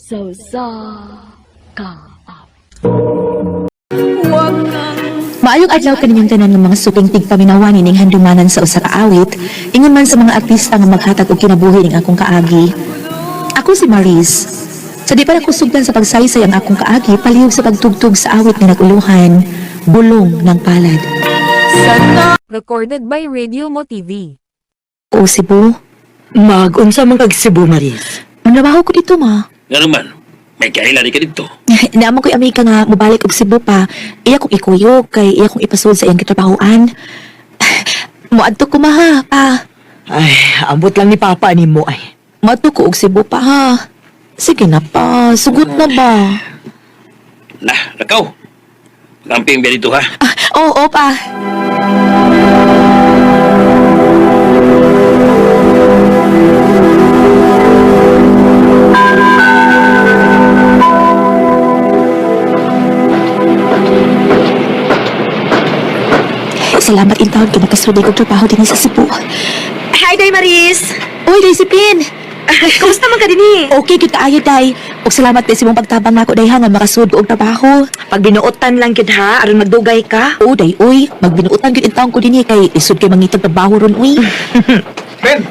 So sa ka. Maayong adlaw kaninyong tanan ng mga suping tigpaminawan ning handumanan sa usa ka awit, ingon man sa mga artista nga maghatag og kinabuhi ning akong kaagi. Ako si Maris. Sa di pa nakusugdan sa pagsaysay ang akong kaagi, palihog sa pagtugtog sa awit nga naguluhan, Bulong ng Palad. Recorded by Radio Mo TV. O Cebu, Mag-unsa man kag Cebu, Maris? manrabaho ko dito ma. Nga naman, may kailan ka dito. Naamang ko'y Amerika nga mabalik og Cebu pa, iya kong ikuyog, kay iya kong ipasud sa iyang kitrabahoan. Muadto ko maha, pa. Ay, ambot lang ni Papa ni mo ay. Muadto ko og Cebu pa ha. Sige na pa, sugot na ba? Nah, nakaw. Kamping biya dito ha. Oo, pa. Salamat in taon kay nakasuday kong trabaho din sa Cebu. Hi, Day Maris! Uy, Daisy Pin! Kamusta man ka din eh? Okay, kita ayo, Day. Og salamat din sa mong pagtabang nako Day, ha, nga makasud ko og trabaho. Pag binuotan lang gid ha, aron magdugay ka. Oo, Day, uy. Magbinuutan gid in taon ko din kay isud kay mangitag trabaho ron, uy. Ben,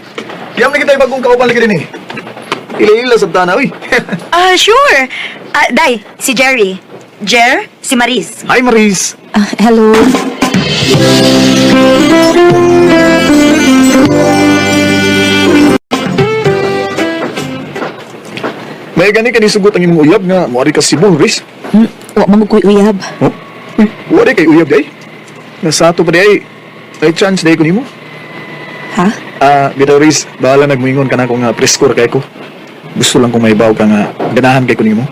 diyam na kita bagong kauban lagi din eh. Ila-ila sa tana, uy. Sure. Day, si Jerry. Jer, si Maris. Hi, Maris. Hello. May gani ka nisugot ang imong uyab nga moari ka Cebu, Maris. Wa man ko'y uyab. Oh? Wari kay uyab day. Nasato pa day. May chance day ko nimo. Ha? Bitaw Maris, bahala nagmuingon ka na ako nga preskor kay ko. Gusto lang kong maibaw ka nga ganahan kay ko nimo.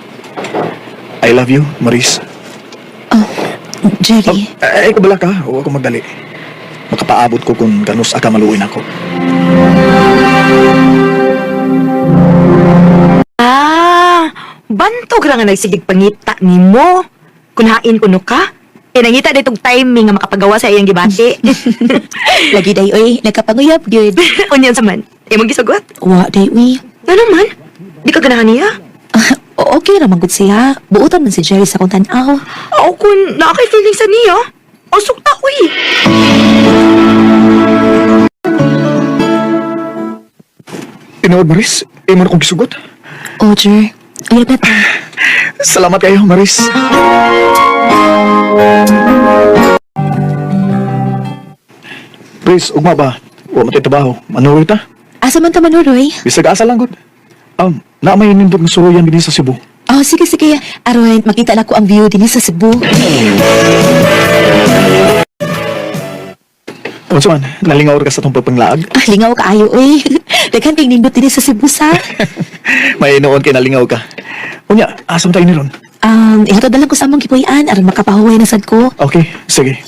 I love you, Maris. Jerry. Ay, kabala ka. Huwag ako magdali. Makapaabot ko kung ganus aka maluin ako. Bantog ra nga nagsigig pangita nimo. Kunain kuno ka. Nangita ditong timing nga makapagawa sa iyang gibati. Lagi, Day, uy. Nagkapanguyab, good. Unyan sa man. Imong gisugot? Wa, Day, uy. Ano naman? Di ka ganahan niya? Okay raman gud siya. Buutan man si Jerry sa kong tanaw. Ako kung nakakay feeling sa niya. O sukta ko eh. Tinood, Maris. Imo na kong gisugot. Oh, Jer. Uyab na ta. Salamat kayo, Maris. Maris, ugma ba? Huwag matay trabaho. Manuroy ta? Asa man ta manuroy? Bisag asa lang, good. Na may nindot ng suruyan din sa Cebu. Oh, sige, sige. Aron, makita na ko ang view din sa Cebu. O, man, nalingaw ka sa itong pagpanglaag. Lingaw ka ayo, uy. Daghan kay nindot din sa Cebu, sa. May noon kay nalingaw ka. Unya, asam tayo ni ron? Ihatod na lang ko sa among gipuy-an aron makapahuway na sad ko. Okay, sige.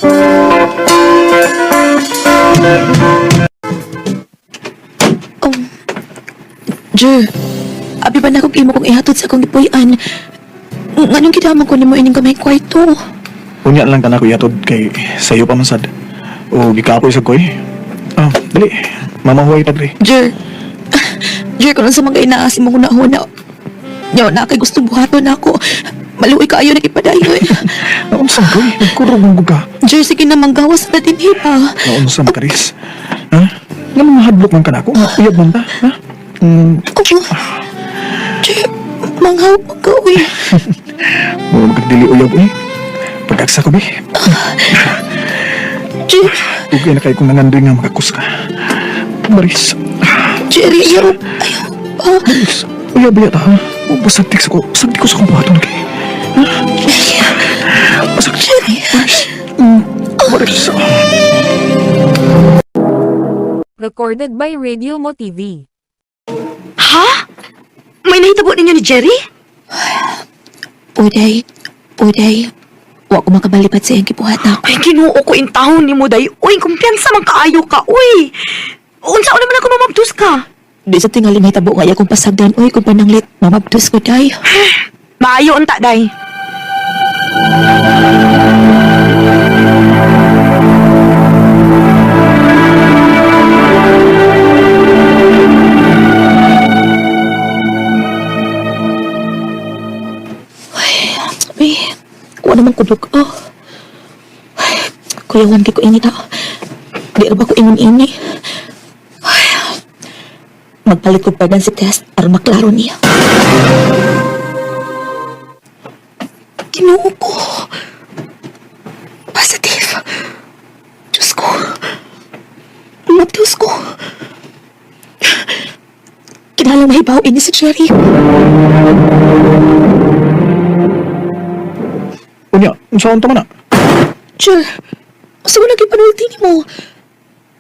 Jer, abi ba na kong imo kong ihatod sa akong gipuy-an? Nganong kidamang ko nimo ining kamay kwarto? Unya lang ka na ko yatod kay sayo pa man sad. O, gikapoy sa koy. Dali. Mamahuay ta, dre. Jer, kung sa mga inaas mo huna-huna, yaw na kay gusto buhaton ako. Maluoy ka ayo na kipadayon. Naunsan koy? Nagkurog mong buka. Jer, sige na manggawas na din hipa. Naunsan, Karis. Ha? Nga mga hadlok man ka na ako. Uyab man ta, ha? Jer, manghaw pa ka, uy. Mga magkagdili uyab, uy. Pag-aksa ko, be. Jer, Ugay na kayo kung nangandoy nga makakus ka. Maris. Jerry, ayaw pa. Maris. Uyab yata, ha? Basagtik ko sa kumpaton kay. Ha? Basagtik. Maris. Maris. Recorded by Radio Mo TV. Ha? May nahitabo ninyo ni Jerry? Uday, wa ko makabalipat sa iyang kibuhat ako. Ay, kinuo ko in taon ni mo, day. Uy, kumpiyansa man kaayo ka, uy. Unsa naman ako mamabdus ka? Di sa tingali may tabo nga akong pasagdan, uy, kung pananglit, mamabdos ko, day. Maayo unta, day. kudok. Oh. Kuyawan kay ko ini ta. Di ra ba ko ingon ini? Ay. Magpalit ko pa si test para maklaro niya. Ginoo ko. Positive. Diyos ko. Diyos ko. Kinalang mahibaw ini si Jerry. Unya, saan tama na? Sure. Asa mo naging panulti ni mo?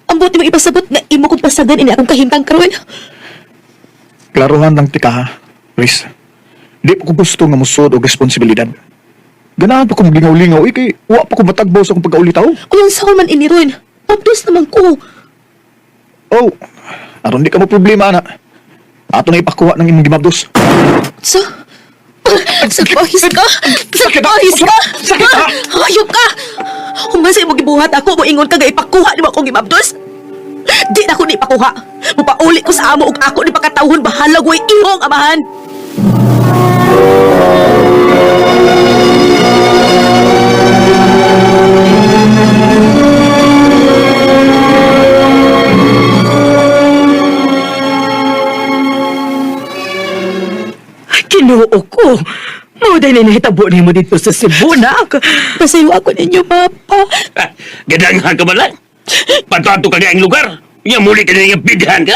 Ang buti mo ipasabot na imo kong pasagan ini akong kahimtang karon. Klaruhan lang tika ha, Riz. Di pa ko gusto nga musod o responsibilidad. Ganahan pa kong lingaw-lingaw, kay wa pa ko matagbaw sa akong pagkaulitaw. Kung sa man ini ron, mabdos naman ko. Oh, aron di ka mo problema, anak. Ato na ipakuha ng imong gimabdos. Sagpahis ka! Sagpahis ka! Hayop ka! Human sa imong gibuhat ako, moingon ka nga ipakuha ni mo akong gimabdos? Di na ko ni ipakuha. Mupauli ko sa amo ug ako ni pakatawhon bahalag way ihong amahan. Ginoo ko. Mao dahil nahitabo nimo dito sa Cebu, nak. Pasayo ako ninyo, Papa. Gadangan ka ba lang? Patuato ka ang lugar. Yang muli ka na yung bidhan ka.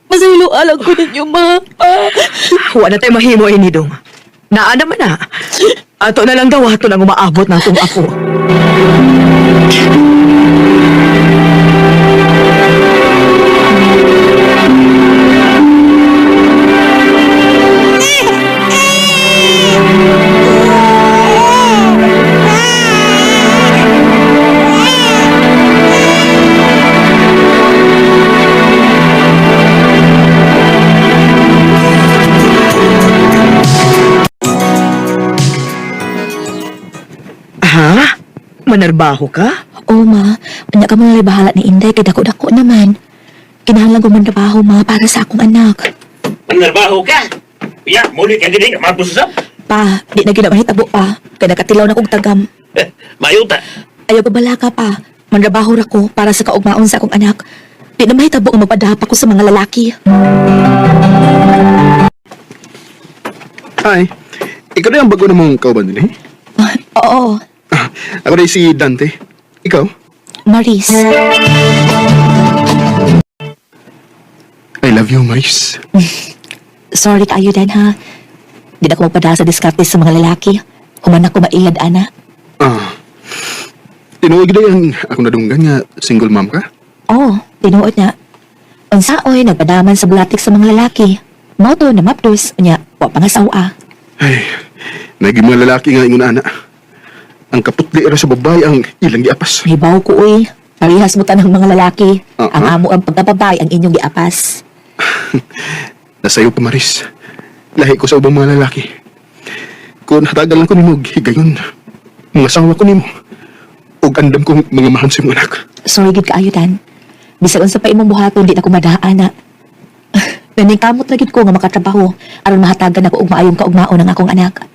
Pasayo alang ko ninyo, Papa. Wa na tayo mahimo ini dong. Naa naman na. Ato na lang daw ato nang umaabot na itong ako. Ha? Manarbaho ka? Oo, Ma. Anya ka mga bahala ni Inday, kay dako-dako naman. Kinahanglan ko man trabaho, Ma, para sa akong anak. Ang narbaho ka. Ya, muli ka gini, mapusap. Pa, di na ginamahitabo pa. Kaya nakatilaw na kong tagam. Mayuta. Ayaw babala ka pa. Manrabaho ra ko para sa kaugmaon sa akong anak. Di na mahitabo ang magpadahap ako sa mga lalaki. Hi. Ikaw na yung bago na mong kauban din eh? Oo, Ako na si Dante. Ikaw? Maris. I love you, Maris. Sorry kayo din, ha. Di na ko magpadahap sa diskarte sa mga lalaki. Human ako mailad, ana. Tinuog na yung ako nadunggan nga single mom ka? Oo, tinuod na. Unsaoy, nagpadaman sa bulatik sa mga lalaki. Mauto na mapdos, nya, wa pangasawa. Ay, naging mga lalaki nga ingon ana. Ang kaputli ra sa babae ang ilang giapas. Hibaw ko, uy. Parihas mo tanang mga lalaki. Uh-uh. Ang amo ang pagkababay ang inyong giapas. Nasayo pa, Maris. Lahi ko sa ubang mga lalaki. Kung hatagal lang ko nimo higayon, mga asawa ko nimo. Ug andam kong mga mahal sa imong anak. Sorry, gid kaayo, Dan. Bisag unsa pa imong buhaton, di na ko madaan na. Naningkamot na gid ko nga makatrabaho aron mahatagan ako og maayong kaugmaon ang akong anak.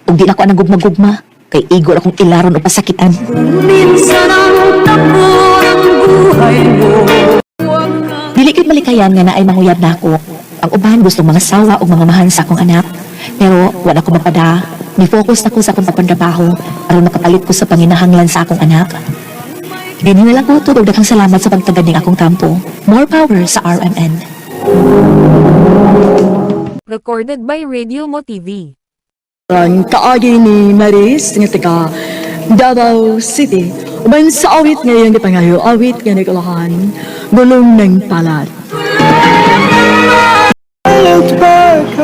Ug di na ko anang gugma-gugma kay igo akong ilaron o pasakitan. Minsan ang takbo ng buhay mo. Dili gid malikayan nga naay manguyab na ako. Ang uban gustong mga sawa o mga mahan sa akong anak. Pero wala ko mapada. Ni-focus na ko sa akong pagpandrabaho aron makapalit ko sa panginahanglan sa akong anak. Dini na lang ko ug daghang salamat sa pagtagad ning akong tampo. More power sa RMN. Recorded by Radio Mo TV. Ang kaagi ni Maris nga taga Davao City. Uban sa awit ngayon di pangayo, awit nga nagalahan, gulong ng palat.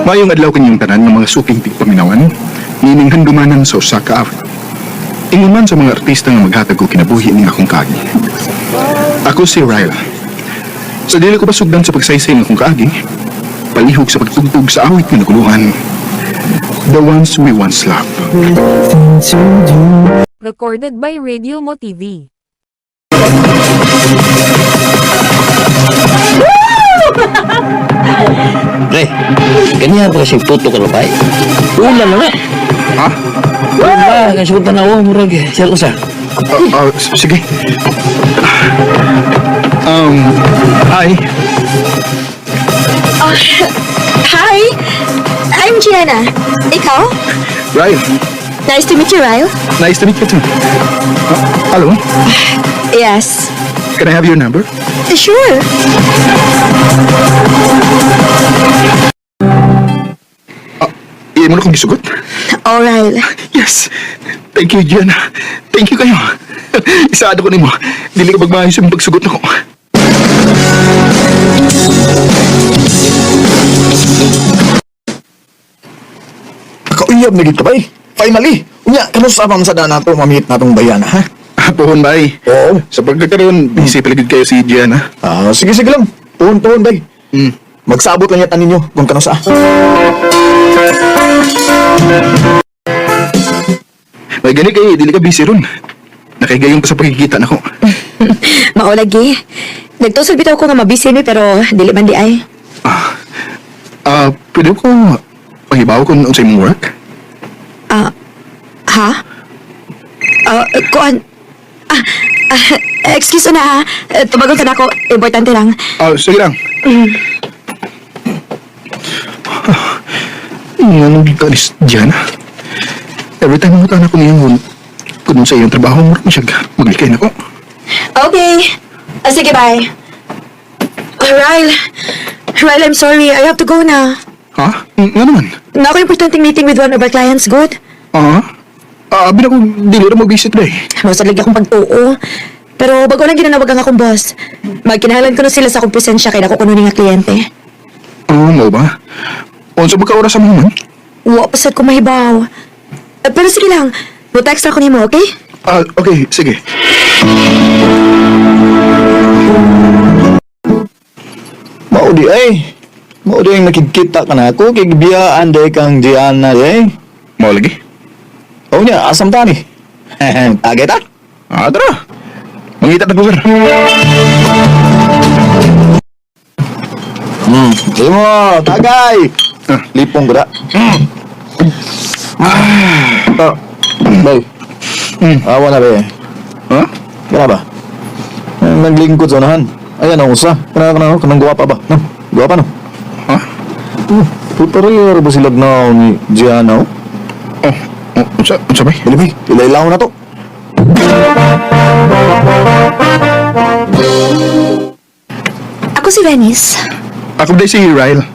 Mayong adlaw kanyang tanan ng mga suking tigpaminawan, nining handumanan sa usa ka awit. Ingon man sa mga artista nga maghatag ko kinabuhi ning akong kaagi. Ako si Ryla. Sa dili ko pasugdan sa pagsaysay ng akong kaagi, palihog sa pagtugtog sa awit nga naguluhan. The ones we once loved. Recorded by Radio Mo TV. Pre, ganyan po kasi tuto ka lapay. Ulan na na. Ha? Ulan na, kasutan na ako, murag. Siyal usa. Sige. Hi. Hi! I'm Gianna. Ikaw? Ryan. Nice to meet you, Ryle. Nice to meet you too. Hello. Yes. Can I have your number? Sure. Iyan mo na kong gisugot? Oh, Ryle. Yes. Thank you, Gianna. Thank you kayo. Isaado ko nimo. Dili ka magmaayos yung pagsugot na ko. Nakauyab na kita ba eh. Finally! Unya, kamusta pa sa dana to mamit natong bayana, ha? Pohon ba eh? Oo. Sa pagkakaroon, busy paligid kayo si Gianna. Sige lang. Tuhon, bay. Magsabot lang yata ninyo kung kanusa. May gani kayo, dili ka busy ron. Nakahigayon pa sa pagkikita na ko. Maulagi. Nagtusol bitaw ko nga mabisi mi pero dili man di ay. Pwede ko pahibaw kung unsay mong work? Ha? Kuan. Excuse na ha. Tumagon ka na ako. Importante lang. Sige lang. Anong gikalis Gianna? Every time mo tanan ko niyon, kung sa iyong trabaho mo, masyag maglikay na ko. Okay. Sige, bye. Ryle. Ryle, I'm sorry. I have to go na. Ha? Nga naman? Na ako importanteng meeting with one of our clients, good? Abi na kong dili na mag-visit na eh. Masalig akong pagtuo. Pero bago lang ginanawag ang akong boss. Magkinahalan ko na sila sa akong presensya kaya ako kuno nga kliyente. Mo ba? Unsa ba ka oras sa mga man? Wa pasad ko mahibaw. Pero sige lang. Mo-text ako nimo, okay? Okay, sige. Maudi ay. Maudi ang nakikita ka na ako. Kigibiyaan day kang Gianna day. Mao lagi? O niya, asam tani. Tagay ta? Tara. Mangita na ko, sir. Sige mo, tagay. Lipong ko da. Bay. Awa na ba Ha? Kaya ba? Naglingkod sa unahan. Ayan ang usa. Kanang guwapa ba? No? Guwapa no? Ha? Puparir ba sila na ni Gianna? Unsa ba? Dali, ilailaw na to. Ako si Venice. Ako day si Ryle.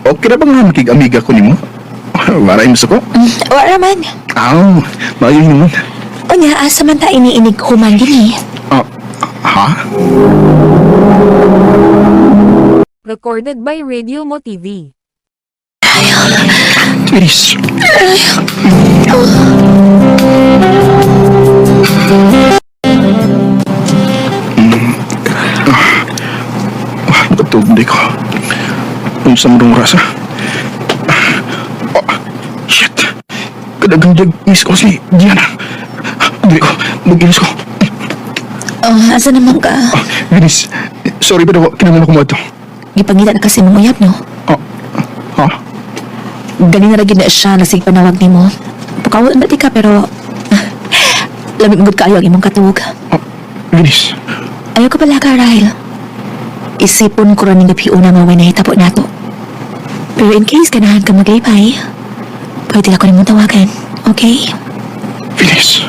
Okay na ba nga makig-amiga ko nimo? Waray mo sa ko? Wala man. Maayo naman. O niya, asa man ta iniinig human din eh. Ha? Recorded by Radio Mo TV. Iris. Patugdi ko. Unsa mo rasa? Shit. Kadagang miss ko si Gianna. Hindi ko. Mag-inis ko. Asa naman ka? Vinis. Sorry pero kinamala ko mo ito. Gipangita na kasi mong uyab, no? Ha? Galing na lagi na siya nasig panawag ni mo. Pukawal na di ka pero... lamig magod kaayo ang imong katuwag. Vinis. Ayaw ka pala ka, Ryle. Isipon ko rin ng gapiuna nga way nahitabo na to. Pero in case ganahan ka mag-ipay, pwede ako rin mong tawagan, okay? Vinis.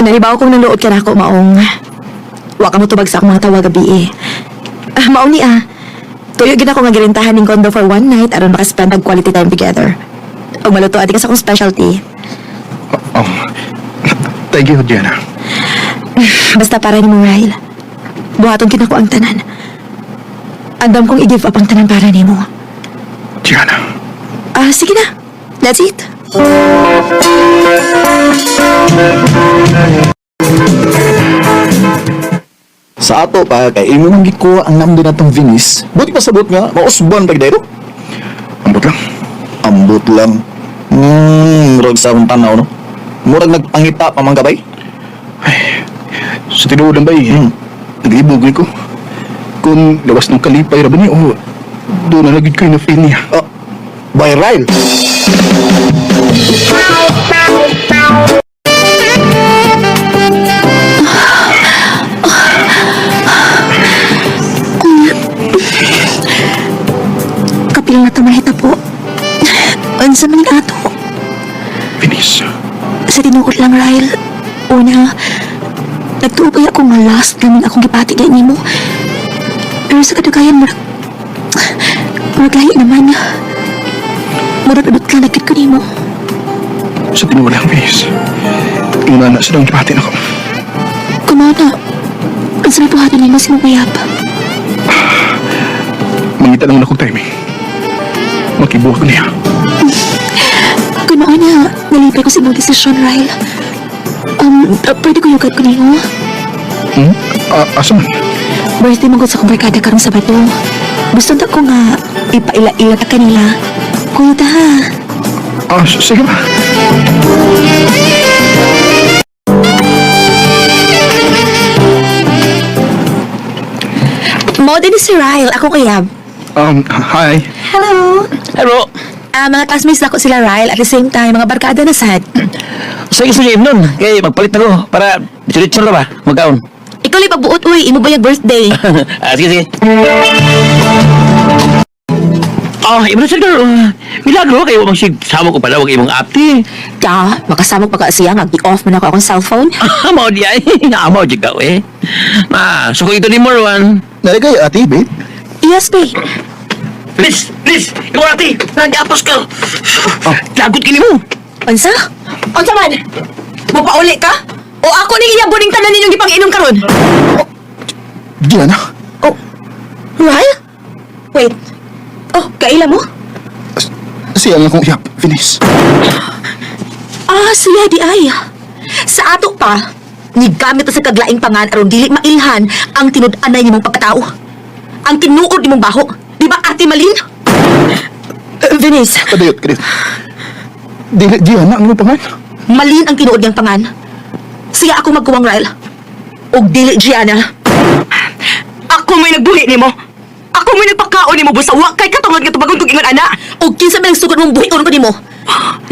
Nalibaw kong nanuod ka na ako, maong... Wa ka mo tubag sa akong mga tawag gabi eh. Maong ni tuyo gina ko nga girintahan ng condo for one night aron makaspend ang quality time together. O maluto ati ka sa akong specialty. Thank you, Gianna. Basta para ni mo, Ryle. Buhaton kinako ang tanan. Andam kong i-give up ang tanan para ni mo. Gianna. Sige na. That's it. Sa ato pa, kay imo man gikuha ang namdo natong Venice. Buti pasabot nga, mausban pag dayto. Ambot lang. Murag sa akong tanaw, no? Murag nagpangita pa man gabay. Sa tinuod lang ba nag-ibog ko. Kung lawas ng kalipay ra ba niya o doon na nagig ko na feel niya. Oh, viral. Kapil na tamahita po. Unsa man ato. Finis. Sa tinuod lang, Ryle. Una, nagtuupay ako nga last gaming akong gipati kay nimo. Pero sa kadagayan mo, lahi naman. Murag abot ka nagkit ko nimo. Sa tinuod lang, Finis. Una na silang ipatin ako. Kumana, ang sabi buhatin nimo si Mupayap. Mangita lang na akong timing. Makibuha ko niya. Kumana, nalipay ko sa mga desisyon, Ryle. Pwede ko yugat ko nimo. Asa man? Birthday mo sa kong barkada karong Sabado. Gusto na ko nga ipaila-ila ka kanila. Kuya ta ha. Sige ba? Mo din si Ryle, ako kayab. Hi. Hello. Hello. Mga classmates na ko sila, Ryle. At the same time, mga barkada na sad. Sige nun. Kaya magpalit na ko para diretso na ba? Magkaon. Ikaw lang pagbuot, uy. Imo ba yung birthday? Sige. Iba na siya girl. Milagro kayo magsama ko pala. Huwag imong apti. Ya, makasamag pa ka siya. Nag-off mo na ako akong cellphone. Mau di ay. Mau di kau eh. So kung ito ni Marwan. Nalagay, ate, babe. Yes, babe. Liz! Ikaw ati! Nag-apos ka! Lagot kini mo! Unsa? Unsa man? Mapauli ka? O ako ning iyabuning tanan ninyong ipang-inom karon? Diana. Oh, Ryle? Wait. Oh, kaila mo? Siya nga kong iyap. Finis. Siya di ay. Sa ato pa, nigamit sa kaglaing pangan aron dili mailhan ang tinud-anay nimong pagkatao. Ang tinuod nimong baho. Di ba, Ate Malin? Venice, Kadayot. Dili, Diana, ang pangan. Malin ang tinuod niyang pangan. Siya ako magkuwang, Ryle. Og dili, Gianna. Ako may nagbuhi nimo. Ako may nagpakaon nimo busa wa kay katungod nga tubagong tugingon ana. Og kinsa may nagsugod mong buhion ko nimo?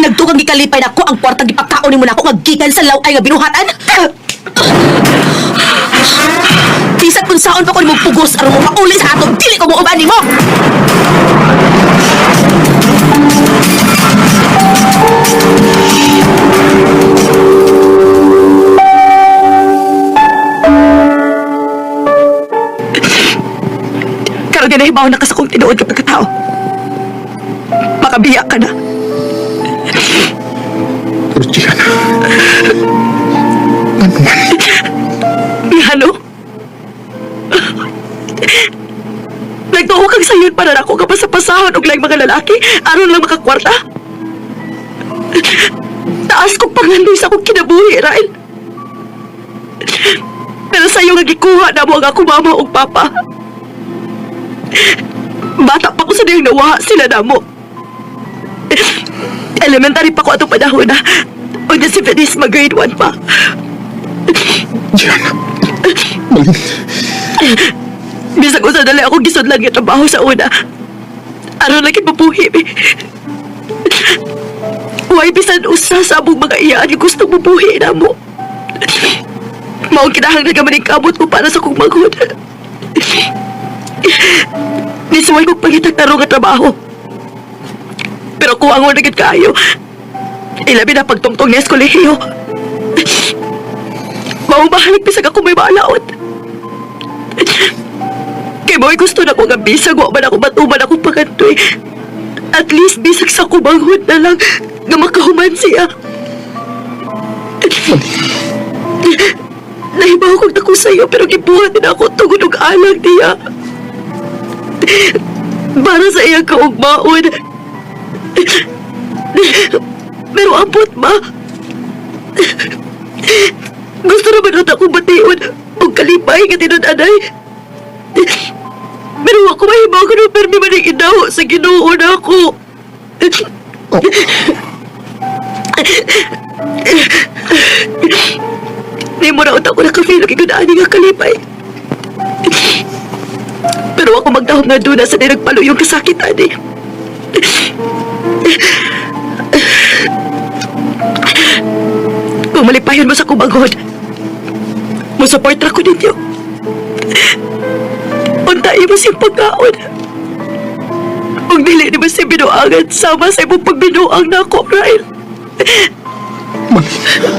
Nagtugang gikalipay nako ang kwartang gipakaon nimo nako ngaggikan sa laway nga binuhatan. Bisag kung saon pa ko nimo pugos aron mo mauli sa ato dili ko mo uban nimo. Karon din nahibaw na ka sa kong tinuod ka pagkatao. Makabiyak ka na. Pero Diana. Ano man? Mihalo? Nagtuho kang sayon para na ako kapasapasahon og laing mga lalaki aron lang makakwarta. Taas kong pangandoy sa akong kinabuhi, Ryle. Pero sa'yo nga gikuha na mo ang ako mama o papa. Bata pa ko sa niyang nawaha sila na mo. Elementary pa ko atong panahon na. O na si Venice mag-grade 1 pa. Diana. Malin. Bisag usa dali ako gisudlan nga trabaho sa una. Aron lagi mabuhi. Huwag bisan usa sa abong mga iyaan nga gusto mabuhi na mo. Maong kinahanglan ka maning kabot ko para sa kong maghod. Nisuway kong pangitag na nga trabaho. Pero kung ang unagad kayo, ilabi na pagtungtong niya sa kolehiyo. Maumahalik bisag ako may malaot. Kay mo'y gusto na ko nga bisag, wa man ako matuman akong pagantoy. At least bisag sa kumanghod na lang nga makahuman siya. Nahibaw kong tako sa'yo pero gibuhat din ako tungod og alag niya. Para sa iyang kaugmaon. Pero abot ba? Gusto naman ako batiun o kalipay nga tinun-anay. Pero ako mahibaw ko nung permi maning inaho sa Ginoo na ako. Oh. Di mo na utak ko nakafeel ang igunaan nga kalipay. Pero ako magdahom nga doon sa nagpalo yung kasakitan eh. Kung malipayon mo sa kumagod, musupport ra ko ninyo. Untain mo siyang pagkaon. Kung dili ni mo siya binuangan, sama sa imong pagbinuang na ako, Ryle.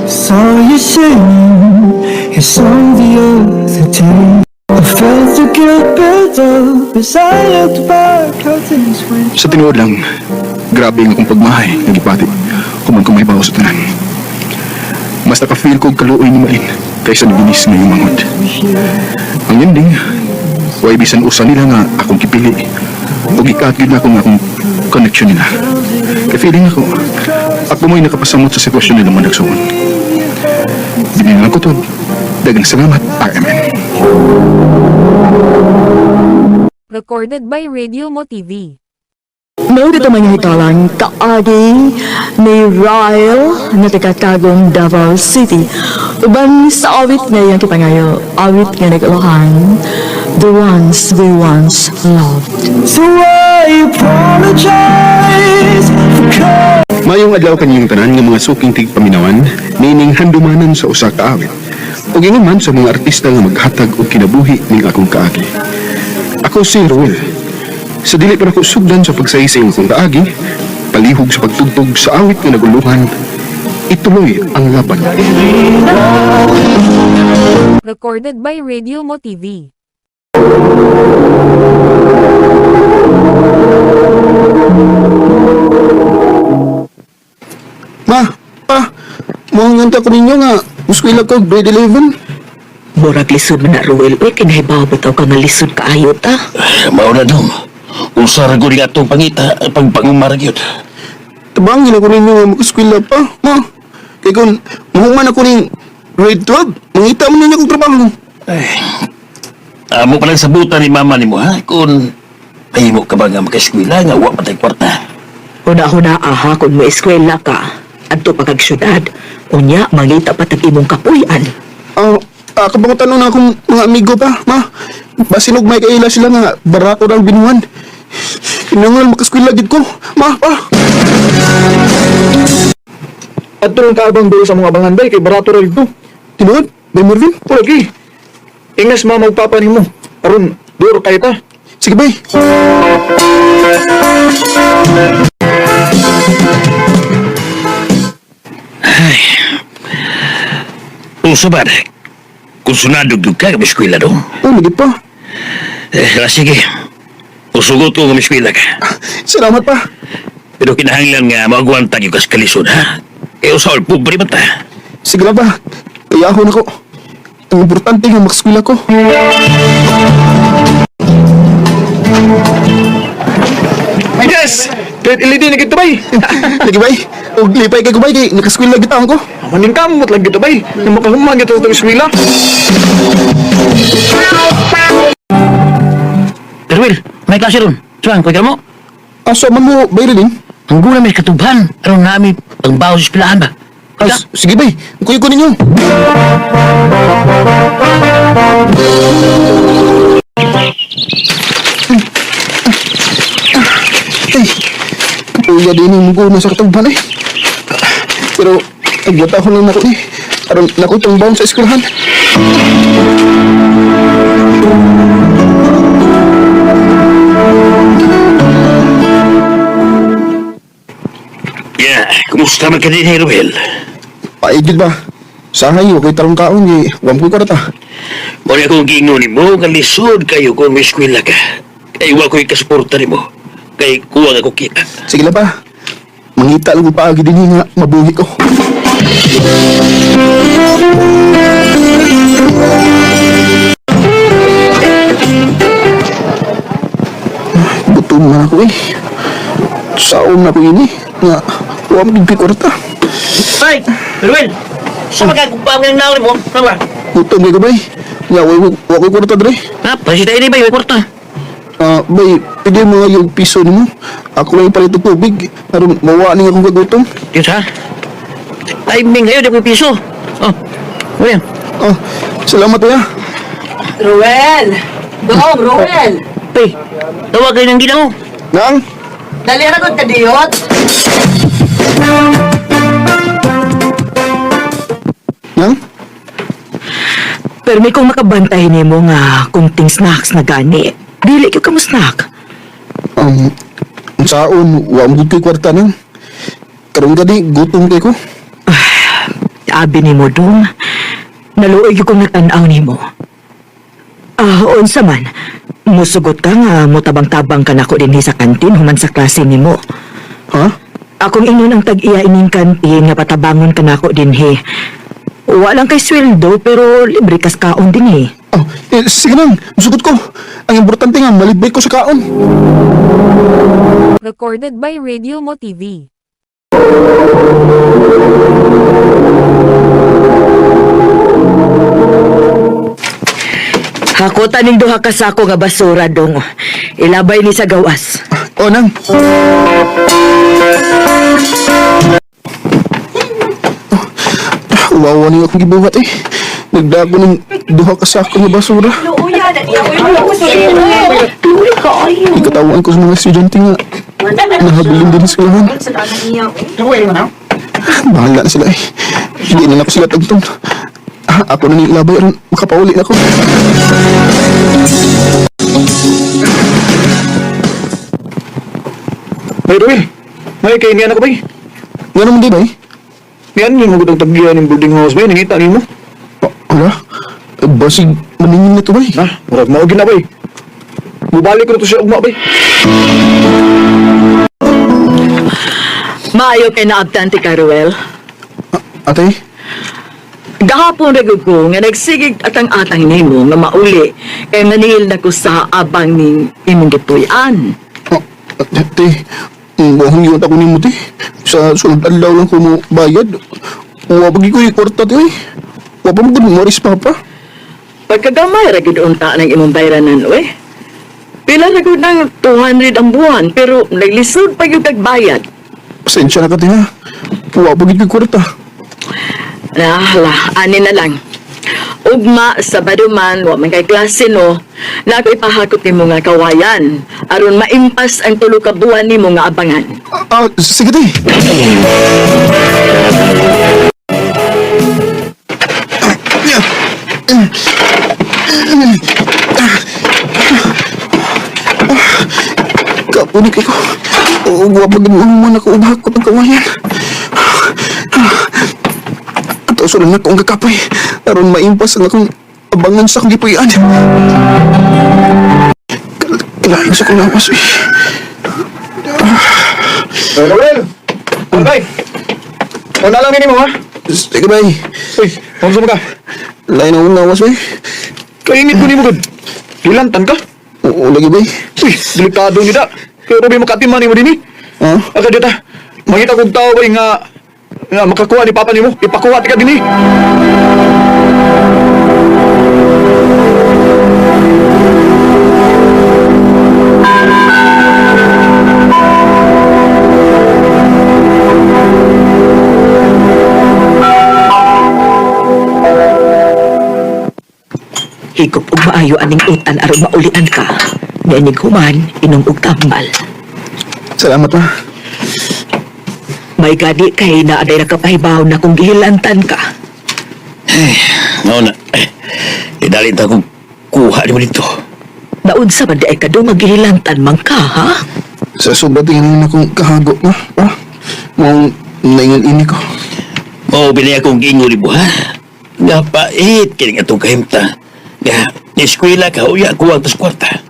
Saw you singing, it's on the other day. I felt the guilt build up as I looked back how things went. Sa tinuod lang, grabe ang akong pagmahay ng ipati human ko may bawas sa tanan. Mas nakafeel ko kaluoy ni Main kaysa nabinis na yung mangod. Ang ending, way bisan usa nila nga akong kipili o gikaat na akong connection nila. Kaya feeling ako mo'y nakapasamot sa sitwasyon nila managsuon. Dinin lang ko to. Dagang salamat, RMN. Recorded by Radio Mo TV. Mao dito mga hitalang kaagi ni Ryle na taga-Tagum, Davao City. Uban sa awit ngayong kipangayo, awit nga nag-alahan, the ones we once loved. So I apologize for calling. Mayong adlaw kaniyong tanan nga mga suking tigpaminawan, nining handumanan sa usa ka awit. Ug ingon man sa mga artista nga maghatag og kinabuhi ning akong kaagi. Ako si Ruel. Sa dili pa ako sugdan sa pagsaysay ng akong kaagi, palihog sa pagtugtog sa awit nga naguluhan, ituloy ang laban. Recorded by Radio Mo TV. Pa, muhang ko ninyo nga, muskwila ko, grade 11. Murag lisod man na, Ruel. Uy, kinahibaw bitaw ka nga lisod kaayo ta. Mauna dong. Usara ko rin atong pangita, pagpangumarag yun. Tabangin ako ninyo nga makaskwila pa, ma. Kaya kung muhuman ako ning grade 12, mangita mo ninyo akong trabaho. Amo palang sabutan ni mama ni mo, ha? Kung ay mo ka ba nga makaskwila nga wa patay kwarta. Huna-huna aha kung may eskwela ka. Adto pa kag syudad. Unya, mangita pa tag imong kapuyan. Kabang tanong na akong mga amigo pa, ma. Basinog may kaila sila nga barako ng binuhan. Inangal makaskwila gid ko, ma, pa. At tulong kaabang doon sa mga abangan bay, kay barato rin ito. Tinuod, bay Mervin? O lagi, ingas mga magpapanin mo. Aron, duro kayo ta. Sige, bay. Uso ba? Kung sunadog ka, kamiskwila dong. Lagi pa. Sige. Usugot ko kamiskwila ka. Salamat pa. Pero kinahanglan nga magwantag yung kaskalisod, ha? Usawal, pobre ba ta? Sige na ba? Kayahon ako. Ang importante nga makaskwila ko. Yes! Grade LED na gito bay. Lagi, bay. O lipay kay ko, bay. Kay nakaskwila gitang ko. Maning kamot lang gito bay. Nang makahuman gito sa eskwela. Terwil, may klase ron. Suan, kuya mo? Asa man mo, bay rin? Ang gula may katubhan. Aron namin ang baho sa espilahan ba? Sige, bay. Kuya ko ninyo. Ay, kuya din yung mugo na sa katagban eh. Pero, naglata ko lang ako eh. Aron naku itong baon sa eskwelahan. Yeah, kumusta man ka din, Ruel? Paigid ba? Sahay, okay talong kaon eh. Huwag ko karata. Muna akong giingunin mo, nga lisod kayo kung may eskwela ka. Kaya wa ko'y kasuporta ni mo. Kaya kuwang ako kita. Sige na ba? Mangita lang pa agad din nga mabuhi ko. Gutom na ako eh. Saom na ko ini. Nga, huwag magiging kwarta. Ay, Ruel! Sa magagupang ng nauli mo, ano ba? Gutom kayo ba eh? Nga, huwag ko kwarta dre. Ha, pasita ini ba yung kwarta? Bay, pwede mo nga yung piso ni mo. Ako lang ipalit ng tubig. Aron, mawa ni akong gagutom. Yun ha? Timing ngayon, di ko piso. Oh, ano yan? Salamat, kuya. Ruel! Dong, Ruel! Pay, tawag kayo ng ginaw. Nang? Dali na kong kadiyot! Nang? Pero may kung makabantay ni mo nga kunting snacks na gani. Dili ko ka mo snack. Saon, wa mo ko'y kwarta nang. Karoon gani, gutom kay ko. Abi ni mo dong. Naluoy ko kung natanaw ni mo. Unsa man. Musugot ka nga, mutabang-tabang ka na ko din sa kantin human sa klase ni mo. Ha? Akong ingon ang tag-iya ining kantin nga patabangon ka na ko din he. Walang kay sweldo pero libre kas kaon din he. Sige nang, musugot ko. Ang importante nga, malibay ko sa kaon. Recorded by Radio Mo TV. Hakutan ning duha ka sako nga basura dong. Ilabay ni sa gawas. Nang. Wawa niyo akong gibuhat eh. Nagdago ng duha ka sako nga basura. Ikatawan ko sa mga estudyante nga. Nahabilin din sa lahan. Bahala na sila eh. Hindi na ako sila tagtong. Ako na nilabay rin. Makapauli na ako. May Ruel, may kaingian ako bay. Nga naman di ba eh? Yan yung magandang tagian ng building house bay, nangita ni mo. Wala. Basig maningin na to ba eh? Ha, murag maugin na bay. Mubalik ko na to siya ugma bay. Maayo kay naabtante ka, Ruel. Ate? Gahapon regod ko nga nagsigig atang-atang nimo nga mauli kay maningil na ko sa abang ning imong gipuy-an. Ate, buhang yun ako ni mo te. Sa sunod alaw lang ko mo bayad. Wabagi ko yung kwarta te eh. Wapa mo ganun maris papa. Pagkagamay regod unta ng imong bayranan we. Pila regod ng 200 ang buwan pero naglisod pa yung tagbayad. Pasensya na ka te ha. Wabagi ko yung kwarta. Ani na lang. Ugma sa baduman, wa man kay klase no, na ako ipahakot nimo nga kawayan, aron maimpas ang tulo ka buwan nimo nga abangan. Sige te. Kapunik ako. Wabagi mo naman ako ubahakot ang kawayan. Sulan na ko ang kakapay. Aron maimpas ang akong abangan sa akong gipuyan. Kalahin sa kong lawas eh. Ruel! Albay! Wala lang ini mo ha? Sige ba eh. Uy, kung saan ka? Lain akong lawas eh. Kaingit ko ni mo gud. Hilantan ka? Oo, lagi ba eh. Uy, delikado ni da. Pero may makatiman ni mo din eh. Ha? Aka dita, mangita kong tao ba nga makakuha ni papa ni mo. Ipakuha ka din eh. Higop ug maayo aning utan aron maulian ka. Nianig human inom og tambal. Salamat ma. May gadi kay naaday na kapahibaw na kung gihilantan ka. Nga na. Idalin ta kong kuha ni mo dito. Naunsa man di ay kado maghihilantan man ka, ha? Sa sobra tingin na akong kahago ma. Ha? Mong naingon ini ko. Mao binay akong giingon ni mo ha. Nga pait kini nga itong kahimta. Nga eskwela ka uya kuwang tas kwarta.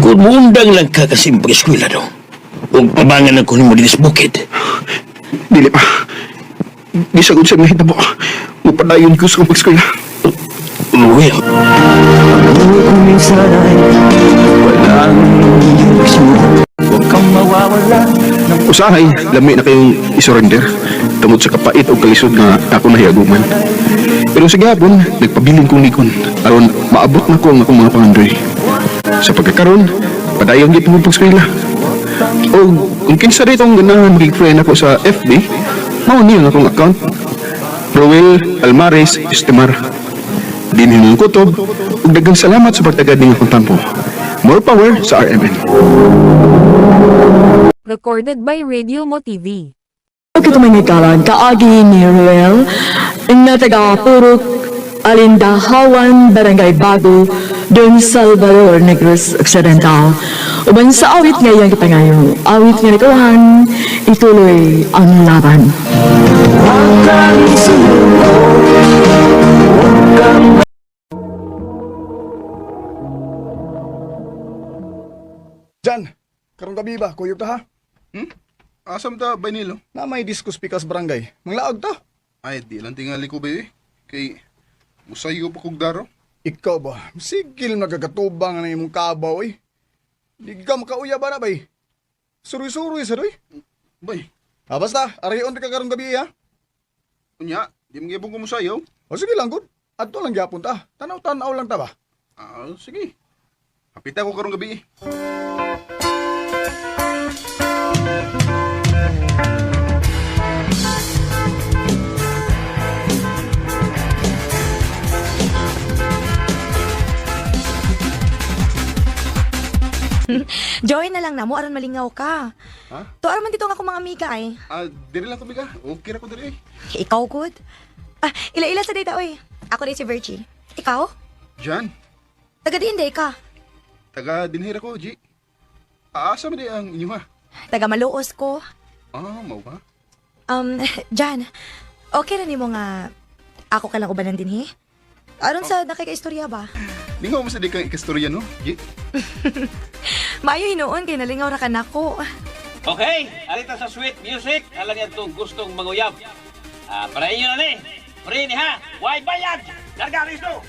Kung mundang lang ka kasi mag-eskwela daw. Kung pamangan ang kunin mo din sa bukid. Dili pa. Gisagod sa mga hitabo. Mupadayon ko sa pag-eskwela. Well, Kung minsan ay walang direksyon, huwag kang mawawala Usahay, lami na kayong isurrender tungod sa kapait o kalisod nga ako nahiaguman. Pero sa gihapon, nagpabiling kong nikon aron maabot na ko ang akong mga pangandoy. Sa pagkakaroon, padayon di pang pagskwela. O kung kinsa dito ang ganahan magig-friend ako sa FB, mao niyo ang akong account. Roel Almares Estimar. Dinhin ng kutob, ug daghang salamat sa pagtagad ning akong tampo. More power sa RMN. Recorded by Radio Mo TV. Kita manikalan kaagi ni Ruel na taga Purok Alindahawan, Barangay Bago, Don Salvador, Negros Occidental. Uban sa awit ngayong kipangayo, awit nga nikawahan, ituloy ang laban. Jan, karong gabi ba, kuyog ta ha? Asam ta, Baynilo? Na may disco speakers barangay. Manglaog ta. Ay, di lang tingali ko ba Kay, musayo pa kong daro. Ikaw ba? Sigil nagagatubang na imong kabaw eh. Di ka makauya ba na bay? Suruy-suruy sa doy. Bay, Basta, arayon ka karong gabi ha? kunya, di mo gibong kumusayaw? O sige lang, good. Adto lang gyapon ta. Tanaw-tanaw lang ta ba? Sige. Kapita ko karong gabi Join na lang na mo, aron malingaw ka. Ha? To aron man dito nga akong mga amiga ay. Diri lang kami ka. Okay na ko diri Ikaw good. Ila-ila sa data oy. Ako rin si Virgie. Ikaw? Jan, Taga diin day ka. taga dinhira ko, G. Asa mo di ang inyo ha? Taga Maluos ko. Mau ba? Jan, okay na nimo nga ako ka lang ubanan din Aron sa nakikaistorya ba? Lingaw mo sa di kang ikastorya, no, G? Maayo hinuon kay nalingaw ra ka nako. Okay, alita sa sweet music. Alam niya itong gustong manguyab. Para inyo na ni. Free ni ha. Why bayad? Larga risto.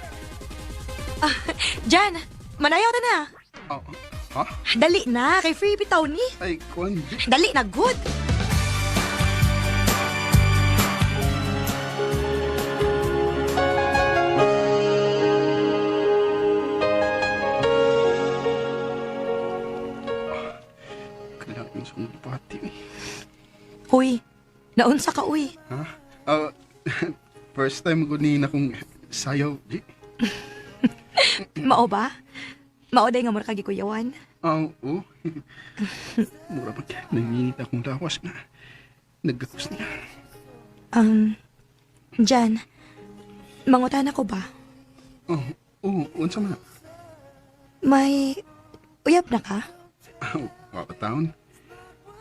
Jan, manayaw ta na. Ha? Dali na, kay free bitaw ni. Ay, kuhan, G. Dali na good. Kailangan yung sumpati, Uy, naunsa ka uy. Ha? First time ko ni na kong sayaw, G. Mao ba? Mao day nga mura kagi kuyawan. Oo. Mura pa nanginit akong lawas na naggakus niya. Jan, mangutan ako ba? Oo, unsa man. May uyab na ka? Wakataon.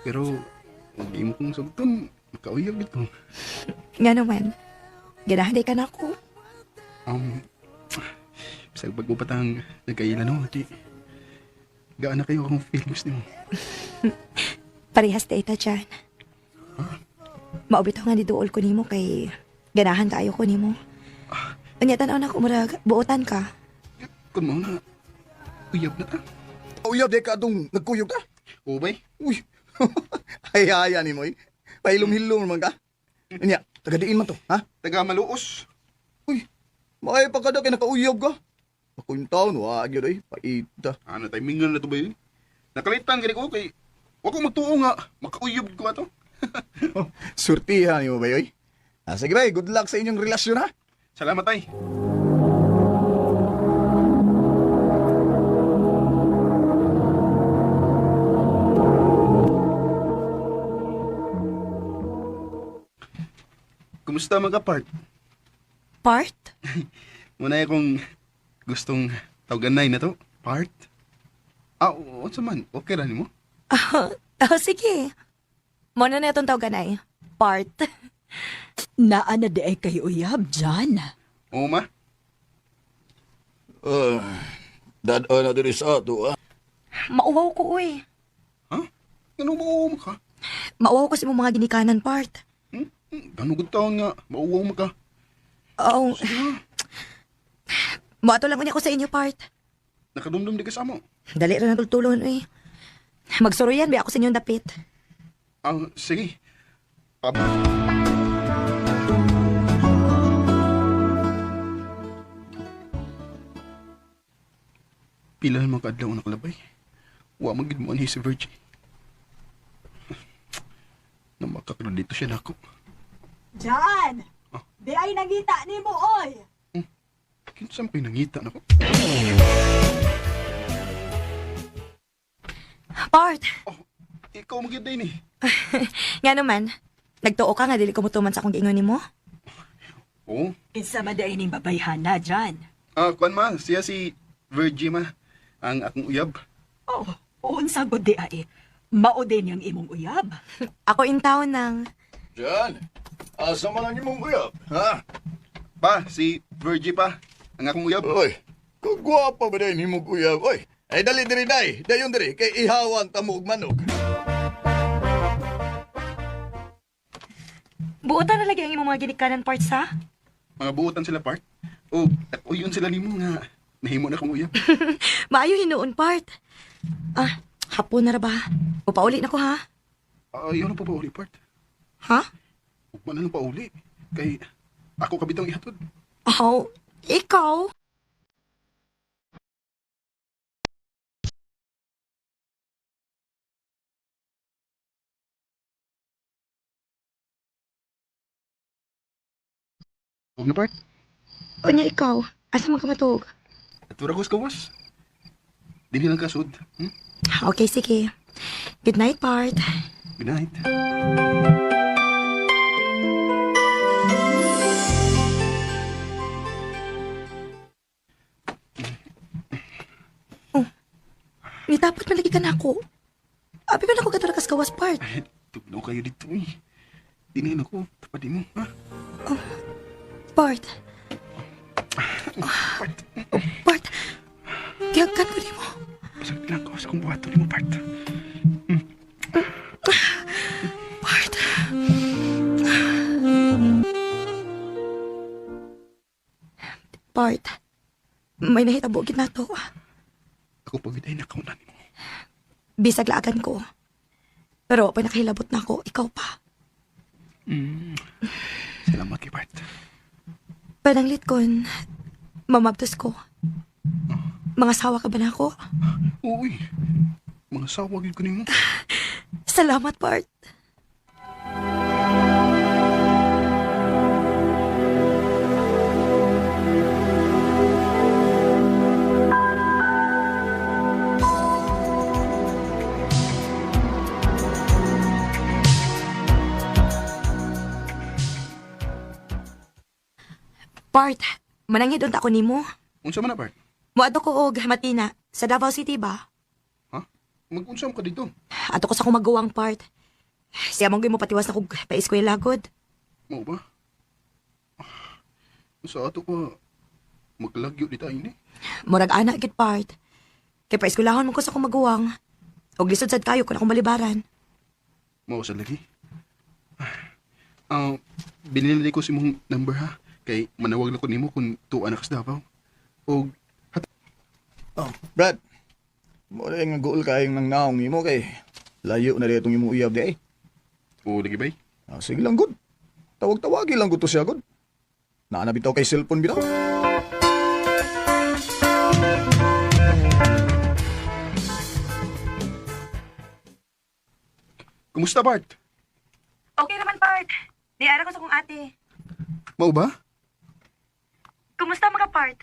Pero, huwag mo kong sabton, makauyab ito. Nga naman, ganahanday ka na ako. Bisag bago patang nagkailan no, di. Gaan na kayo akong feelings niyo. Parehas data dyan. Maubitaw nga ni Duol ko nimo kay ganahan tayo ko nimo. Anya tanaw na ko murag buotan ka. Kung mo nga, uyab na ta. Uyab di ka atong nagkuyog ta. Ubay, Uy, hayaya ni mo eh. Pahilom-hilom naman ka. Anya, taga-diin man to, ha? taga Maluos. Uy, makaya pa ka daw kaya nakauyab ka. Ako yung taon, wag yun eh, paita. Ano, timingan na to ba yun? Nakalitan gani ko kay, wag ko magtuo nga, makauyab ko ato. Surtihan ni mo ba yun? Sige ba, good luck sa inyong relasyon ha. Salamat ay. Kumusta mga part? Part? Muna akong gustong tawaganay na to. Part? Oo, sa man. Okay ra nimo? Sige. Muna na itong tawaganay. Part. Naa na di ay kayo uyab, Jan. Oo, ma. Dad-o na diri sa ato, Mauwaw ko, uy. Ha? Ganun mo ka? Mauwaw ko sa imong mga ginikanan, Part. Ganun gud taon nga. Mauwaw mo ka. Oo. Maato lang unya ko sa inyo, Part. Nakadumdum di ka sa mo. Dali rin ang tultulon, uy. Magsuroyan, ba ako sa inyong dapit. Sige. Pilahan mga kaadlaw na kalabay. Wa magid mo ani si Virgie. Na makakredito siya nako. Jan! Di ay nangita ni mo, oy! Kinsam ko'y nangita nako. Bart, Ikaw magid din eh. nga naman, nagtuo ka nga dili ko mutuman sa akong giingon nimo. Oo. Kinsa man di ay ning babayhan na, Jan. Kuan ma, siya si Virgie ma. Ang akong uyab. Oh, unsa gud di ay. Mao din yung imong uyab. Ako in town nang Jan, asa man ang imong uyab, ha? Pa, si Virgie pa. Ang akong uyab. Oy, kagwapa ba din imong uyab? Oy, ay dali diri day. Dayon diri kay ihawan ta mo og manok. buotan na lagi ang imong mga ginikanan parts ha. Mga buutan sila part. O, uyon sila nimo nga. Nahimo na kong uyab. Maayo hinuon part. Hapon na ra ba? Upauli na ko ha. Ayaw na pa uli part. Ha? Ugma na lang pa uli. Kay ako kabitang ihatod. Oh, ikaw? Huwag na part. Unya ikaw? Asa man ka matug? Atura ko sa kawas. Dili lang kasod. Okay, sige. Good night, Bart. Good night. Nitapat man lagi ka na ako. Abi ba na ako katarakas kawas, Bart? Tugnaw kayo dito eh. Dinin ako. Tapad mo. Ha? Bart. Bart. Giyagan ko di mo. Pasag lang ko sa kong buhato ni mo, Bart. Bart. Bart. May nahitabo gid nato. Ako pagiday na kaunan mo. Bisag laagan ko. Pero pa nakahilabot na ako, ikaw pa. Salamat kay Bart. Pananglit kon, mamabtos ko. Mga sawa ka ba na ako? Uy. Mga sawagin ko ni mo. Salamat, Bart. Bart, manangid unta ko nimo. Unsa man na, Bart? Muadto ko og Matina sa Davao City ba? Ha? Mag-unsam ka dito. Ato ko sa kumaguwang part. Siya mong mo patiwas na kog pa-eskwela god. Mau ba? Sa ato ko, maglagyo di tayo ni. Murag anak gid part. Kay pa-eskwelahon mo ko sa kumaguwang. Og lisod sad kayo kun akong malibaran. Mau sa lagi. Binili ko si mong number ha. Kay manawag na ko nimo kung tuwa na kas Davao. O, Brad. Mo rin nga goal kayong nang naong imo kay layo na rin itong imong uyab di ay. o lagi bay? Sige lang, good. Tawag-tawagi lang ko to siya, good. Naanabitaw kay cellphone bitaw. Kumusta, Bart? Okay naman part. Niara ko sa kong ate. Mau ba? Kumusta mga part?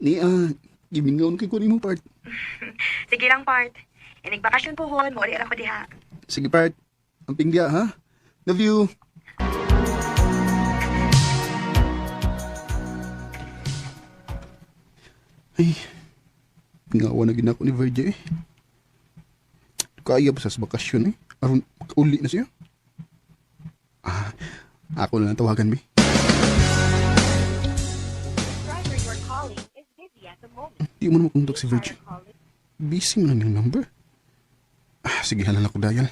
Ni, gimingaw na kay ko nimo, Bart. Sige lang part. Inig bakasyon po hon, mo ara ko diha. Sige, Bart. Ang pingdiya, ha? Love you. Ay, pingawa na gina ko ni Virgie eh. Kaya ba sa bakasyon eh? Aron makauli na siya? Ako na lang tawagan, Bi. Di mo naman kundok si Virgie. Busy mo lang yung number. Sige, halala ko dial.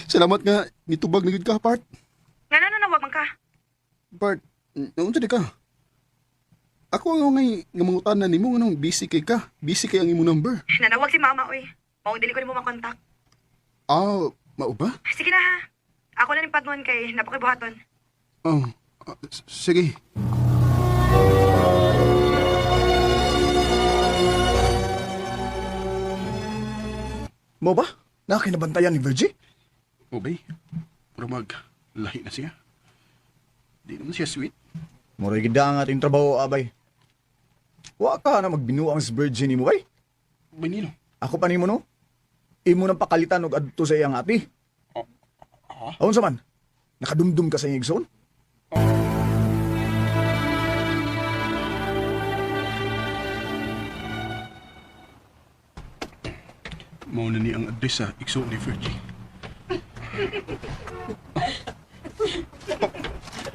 Salamat nga, nitubag na gid ka, Part. Nga nawag man ka. Part, naunsa di ka? Ako ang ngay nga mangutan na nimo nganong busy kay ka. Busy kay ang imo number. Nanawag si mama oy. Mao dili ko nimo makontak. Mao ba? Sige na ha. Ako na ning padnon kay napakibuhaton. Oh, sige. Mo ba? Nakakinabantayan ni Virgie? Obay, pero lahi na siya. Di naman siya sweet. Moray gida ang ating trabaho, abay. Wa ka na magbinuang sa Virgie ni mo, bay. Banino? Ako pa ni mo, no? Imo nang pakalitan og adto sa iyang ati. Aun sa man? Nakadumdum ka sa iyang igsoon? Mao na ni ang address sa ikso ni Virgie.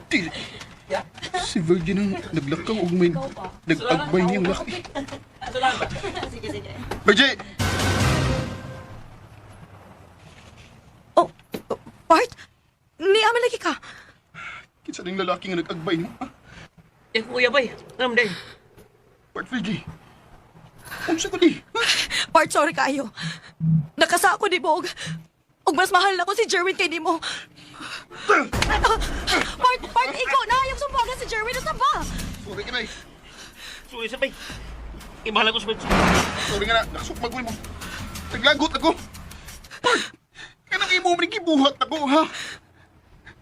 Di- Si Virgie nang naglakaw ug may nag-agbay niyang laki. Virgie! Oh, Bart? Niaman lagi ka. Kinsa ning lalaki nga nag-agbay mo? Ha? Eh, kuya bay. Alam day. Bart Virgie. Unsa ko di? Ha? Bart, sorry kayo. Nakasa ako ni Bog. Og mas mahal na ko si Jerwin kay nimo. Bart, ikaw na yung sumbagan si Jerwin na ba? Sorry ka na eh. Suwi sa bay. Ibahala ko sa bay. Sorry nga na. Nakasukmag mo. Naglagot ako. Bart, kanang imo man gibuhat ako, ha?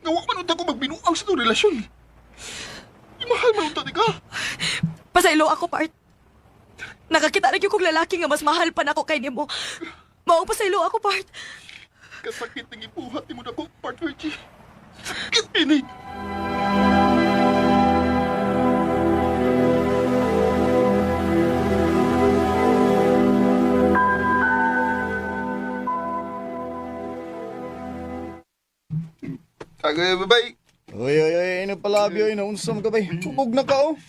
Gawa man unta ko magbinuang sa itong relasyon. Imahal man unta ka. Pasaylo ako, Bart. Nakakita na kong lalaki nga mas mahal pa na ako kay nimo. Mao pasaylo ako, Bart. Kasakit ng ibuhat ni mo na ko, Bart Virgie. Sakit ini. Tagay, babay. Oy, napalabyo, naunsam ka, bay. Tubog na ka, oh.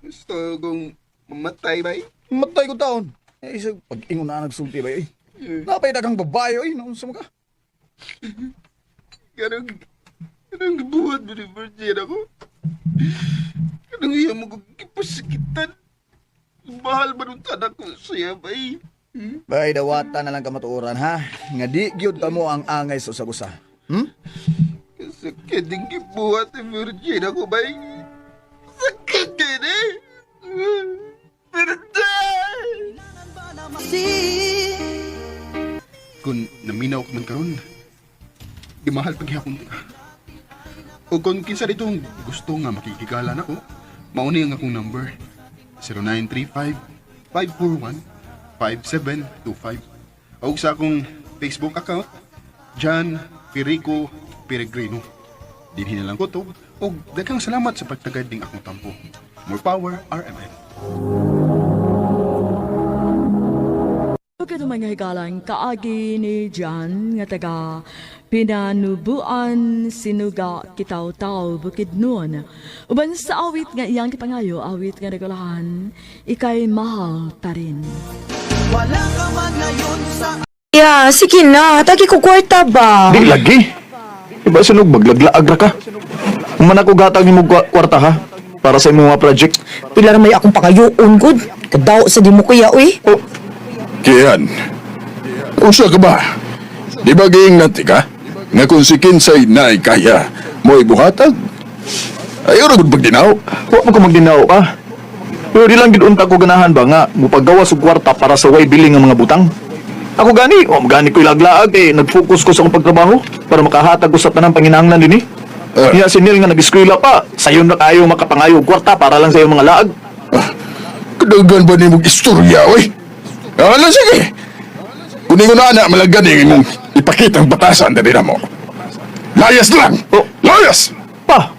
Gusto kong mamatay, bay. Matay ko taon. Isa, pag-ingon na nagsulti, bay. Napay na kang babae, oy. Naunsam ka. Ganang buhat mo ni Virgin ako. Ganang iya mo kong kipasakitan. Mahal ba nung tanak ko siya, bay? Bay, dawata na lang ka matuoran, ha? Nga di, gyud ka mo ang angay sa usa-usa. Sakit din kibuhat ni Virgin ako, bay. Sakit din eh. Virgin! Kung naminaw ka man karon, di mahal paghihapon ka. O kung kinsa dito gusto nga makikigala na ko, mauni ang akong number. 0935-541-5725. O sa akong Facebook account, John Perico Peregrino. Dinhin na lang ko to. O daghang salamat sa pagtagad ning akong tampo. More power, RMN. Ito mga higalang kaagi ni John nga taga Pinanubuan Sinuga Kitaw-Taw Bukidnon. Uban sa awit nga iyang kipangayo, awit nga nagulahan, ikay mahal ta rin. Wala ka man ngayon sa Yeah, sige na. Tagi ko kwarta ba? Di lagi. Iba sinog maglaglaag ra ka. Man ako gatag ni mo kwarta, ha? Para sa imong mga project. Pila may akong pangayoon, good. Kadaw sa di mo kuya, uy. Oh, Kian, usa ka ba? Di ba giingnan ka? Nga kung si Kinsay na kaya, mo ibuhatag? Ayaw na gud pagdinaw. wa mo ko magdinaw, ha? Pero di lang gid unta ko ganahan ba nga mupagawa og kwarta para sa way biling ng mga butang. Ako gani, gani ko ilaglaag nag-focus ko sa akong pagtrabaho para makahatag ko sa tanang panginahanglan dinhi. Niya si Neil nga nag-eskwela pa, sayon na kayo makapangayo og kwarta para lang sa iyong mga laag. Kadagan ba ni mong istorya, oy? Ala, sige. Kunin ko na anak, malagani mong ipakita ang batasan na rin mo. Layas lang! Oh. Layas! Pa!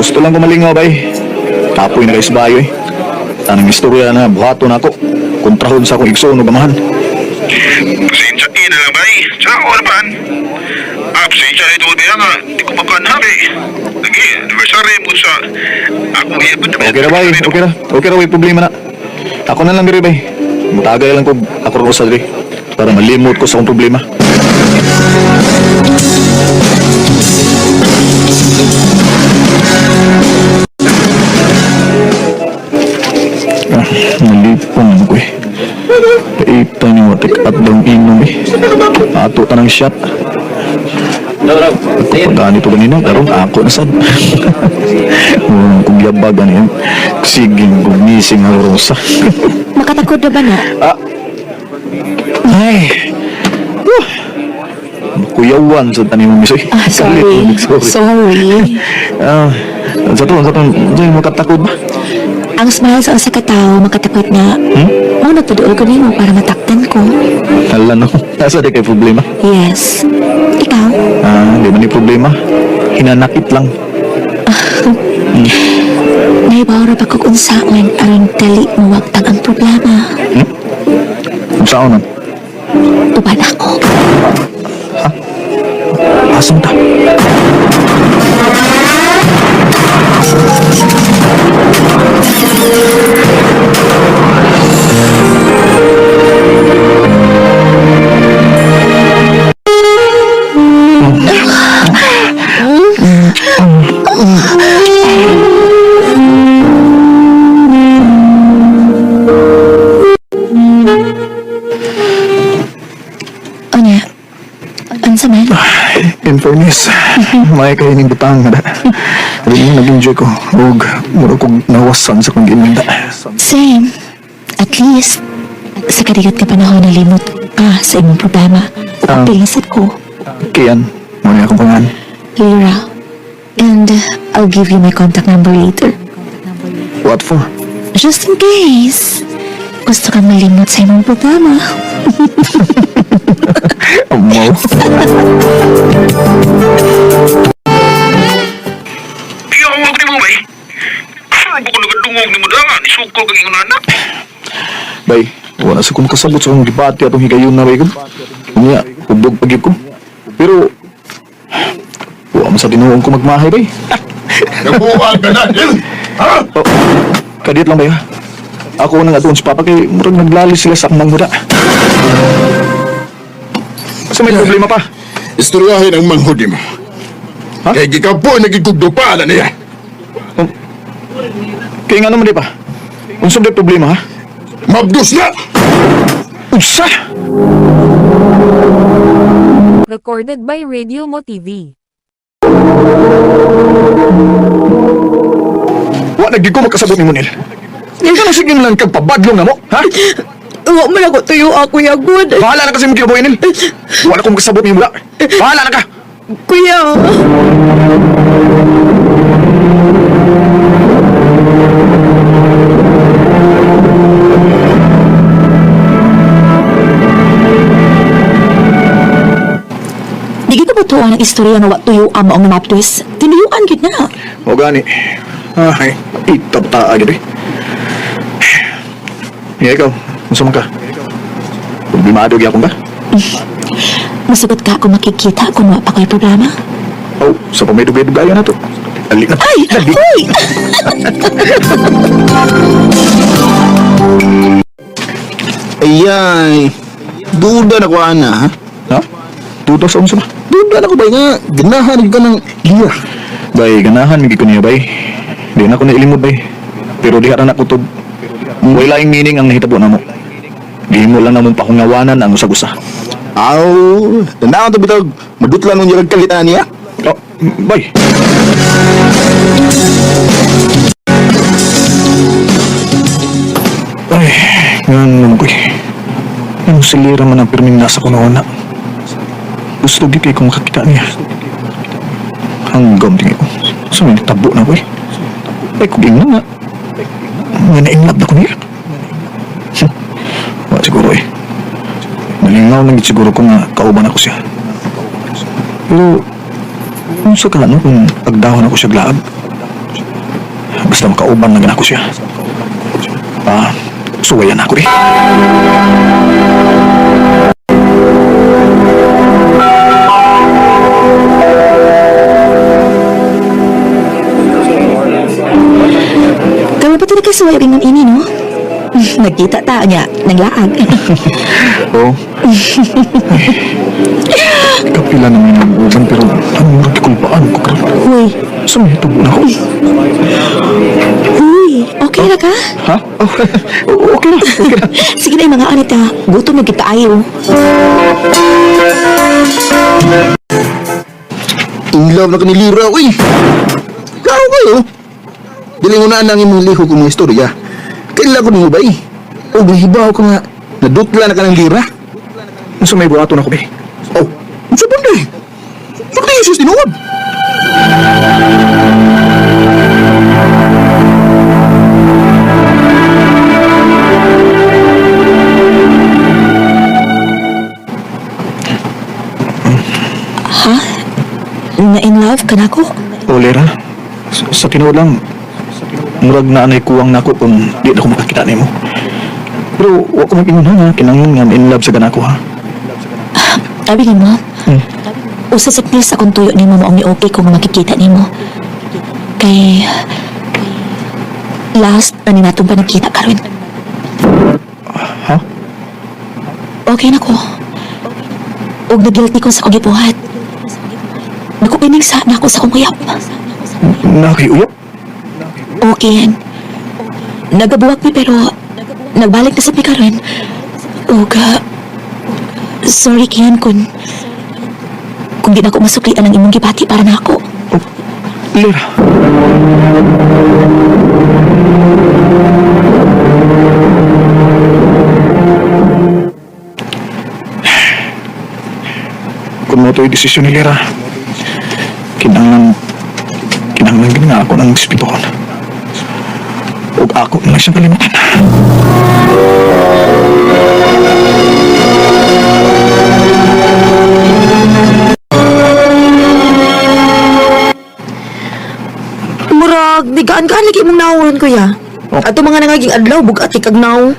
Gusto lang ko malingaw, bay. Kapoy na kayo sa bayo, eh. Tanang istorya na buhaton ako. Kontrahon sa akong igsoon o gamahan. Pasensya na lang, bay. Sa ako naman. Pasensya na ito, nga. Di ko naman, ha? Lagi, anniversary mo sa akong iyabot. Okay ra, bay. Okay ra. Okay ra, may problema na. Ako na lang diri, bay. Mutagay lang ko ako ro sa diri para malimot ko sa akong problema. Nalipon ko eh. Paita ni watik at daw inom eh. Ato tanang shot. Pagkani to ganina, karon ako na sad. Kung yabag ano yan, siging gumising ang rosa. Makatakod na ba na? Ay! Kuyawan sa tanim mo misoy. Sorry. Sorry. Sa to, dahil makatakod ba? Ang smile sa usa ka tawo makatakot nga. Mo nagpaduol ko nimo para matakdan ko. Hala no, nasa di kay problema. Yes. Ikaw? Di ba ni problema? Hinanakit lang. May bawra pa kung unsaon aron dali mo wagtag ang problema. Kung saan nun? Tuban ako. Asam ta? Onya, ansa man? In fairness, may kaining butang na. Pero mo nag-enjoy ko. Huwag, mura kong nawasan sa kong ginanda. Same. At least, sa kadigat ka panahon na limot ka sa imong problema. Pilisip ko, Kian, muna akong pangan. Lyra. And I'll give you my contact number later. What for? Just in case. Gusto kang malimot sa imong problema. Mo? Iyo ang mga mo, bay. Ano ko nagadungog ni mo dangan? Isukol kang ingon anak. Bay, wala sa kong kasabot sa kong debate atong higayon na bay ko. Unya, hubog pagib ko. Pero, wala mo sa tinuong ko magmahay bay. Nabuwag ka na, yun! Ha? Kadit lang bay ha. Ako nang atuon si Papa kay murag naglali sila sa akong muda. Kasi may problema pa. Istoryahin ang manghudi mo. Ha? Kaya ikaw po nagigugdo pa na niya. Kaya nga naman di pa. Unsa may problema ha? Mabdus na! Unsa? Recorded by Radio Mo TV. Wa nagdi ko magkasabot ni Monel. Ngayon ka na sige lang kang pabadlong na mo, ha? Wa man ako tuyo ako yagod. Bahala na kasi mo kinabuhi Nel. Wala kong magkasabot ni mula. Bahala na ka! Kuya. Di kita ba tuwa ng istorya nga wak tuyo ang maong namaptwis? Tinuyuan gid na. O gani. Ay, itabta agad eh. Ikaw, unsa man ka? Problemado gyapon ba? Masugot ka kung makikita kung wa pa ko'y programa. Oh, sa pamay-dugay-dugayan na to. Dali na. Ay! Dali. Ay! Ayay, duda na ko ana, ha? Ha? Duda sa unsa ba? Duda na ko ba nga, ganahan ka ng liya. Bay, ganahan migi ko niya bay. Di na ko nailimod bay. Pero diha ra na kutob. Wala laing meaning ang nahitabo namo. Di mo lang namon pakungawanan ang usa-usa. Aw, tanaw to bitog, madutlan nung yarag kalitan niya. Oh, bay. Ay, ngayon naman ko eh. Yung silira man ang pirming nasa ko noon na. Gusto di kay kong makakita niya. Hanggang tingin ko. So may tabo na ko eh. Ay, kubing na nga. Nga na-inlap na ko niya. Wala siguro eh. Nalingaw lang siguro ko nga kauban ako siya. Pero, kung sa kano kung pagdahon ako siya glaab, basta makauban na ako siya. Suwayan ako eh. nagkita ta niya ng laag. Oo. Kapila naman ang uban, pero ang magkikulpaan ko karon. Uy, Sumito na ako. uy, okay na ka? Ha? Oh, okay na, okay na. Sige na mga anita, gutom na kita ayo. In love na ka ni Lira, uy! Klaro kayo! Dili mo na ang imong liho kong mga istorya. Kailan ko ninyo ba eh? O nahibaw ko nga, nadutla na ka ng Lira. Nasa may buhaton ako, be. Oh, ang sabon na eh. Bakit yung sus tinuod? Ha? Na in love ka na ko? O, Lera, sa tinuod lang, murag na anay kuwang nako kung di na ko makakita nimo. Pero wa ko mag-ingon nga, kinangin nga in love sa ganako ha. Sabi ni mo, usa sa pils akong tuyo ni mo maong ni okay kung makikita ni mo. Kay last na ni natong pa nagkita karon. Ha? Okay na ko. Og na-guilty ko sa kong gibuhat. Nakupinig sa na ako sa kong uyap. Nakiuyap? Okay yan. Nagabuwag mi pero nagbalik na sa pikaron. Og sorry kiyan kung di na ako masuklian ang imong gibati para na ako. Lera. Kung mo ito yung desisyon ni Lera, kinanglan gina nga ako ng spitohon. Huwag ako na lang siyang kalimutan. Murag, digaan-gaan lagi mong nauhan, kuya. Ato mga nangaging adlaw, bugat ikagnaw.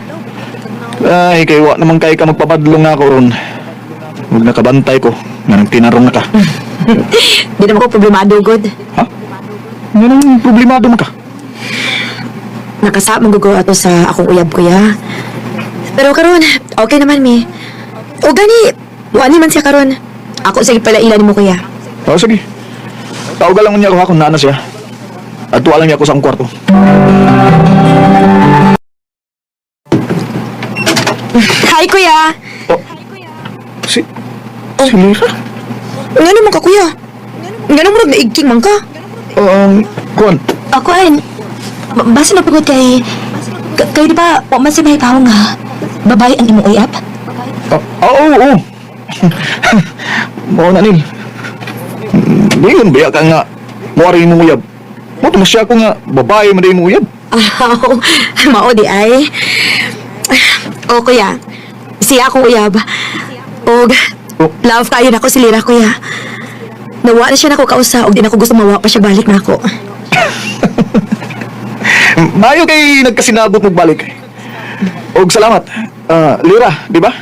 Ay, kay wa naman kay ka magpapadlong nga ako ron. Huwag nakabantay ko, nga nang tinarong na ka. Di naman ko problemado, God. Ha? Nga nang problemado mo ka? Nakasama ko ato sa akong uyab, kuya. Pero karon, okay naman, mi. O gani, wani man siya karon. Ako sige pala ilan mo, kuya. O, sige. Tawag lang niya ako ha kung naana siya. At tuwa lang niya ako sa akong kwarto. Hi, kuya. Si Lera? Nga naman ka, kuya. Nga naman naigking man ka. Kuan. Ako ay, basta napagod kay, kayo di ba, wa man si mahibaw nga, babae ang imong uyap? Oo. Mao na nil. Ngayon ba ka nga, mawari mo uyab. Mo tumasya ko nga, babae man din mo uyab. Mao di ay. O, kuya. Siya akong uyab. Og, love kayo na ako si Lira, kuya. Nawa na siya na ako kausa, og di na ako gusto mawa pa siya balik na ako. Mayo kay nagkasinabot magbalik. Og salamat. Lira, di ba?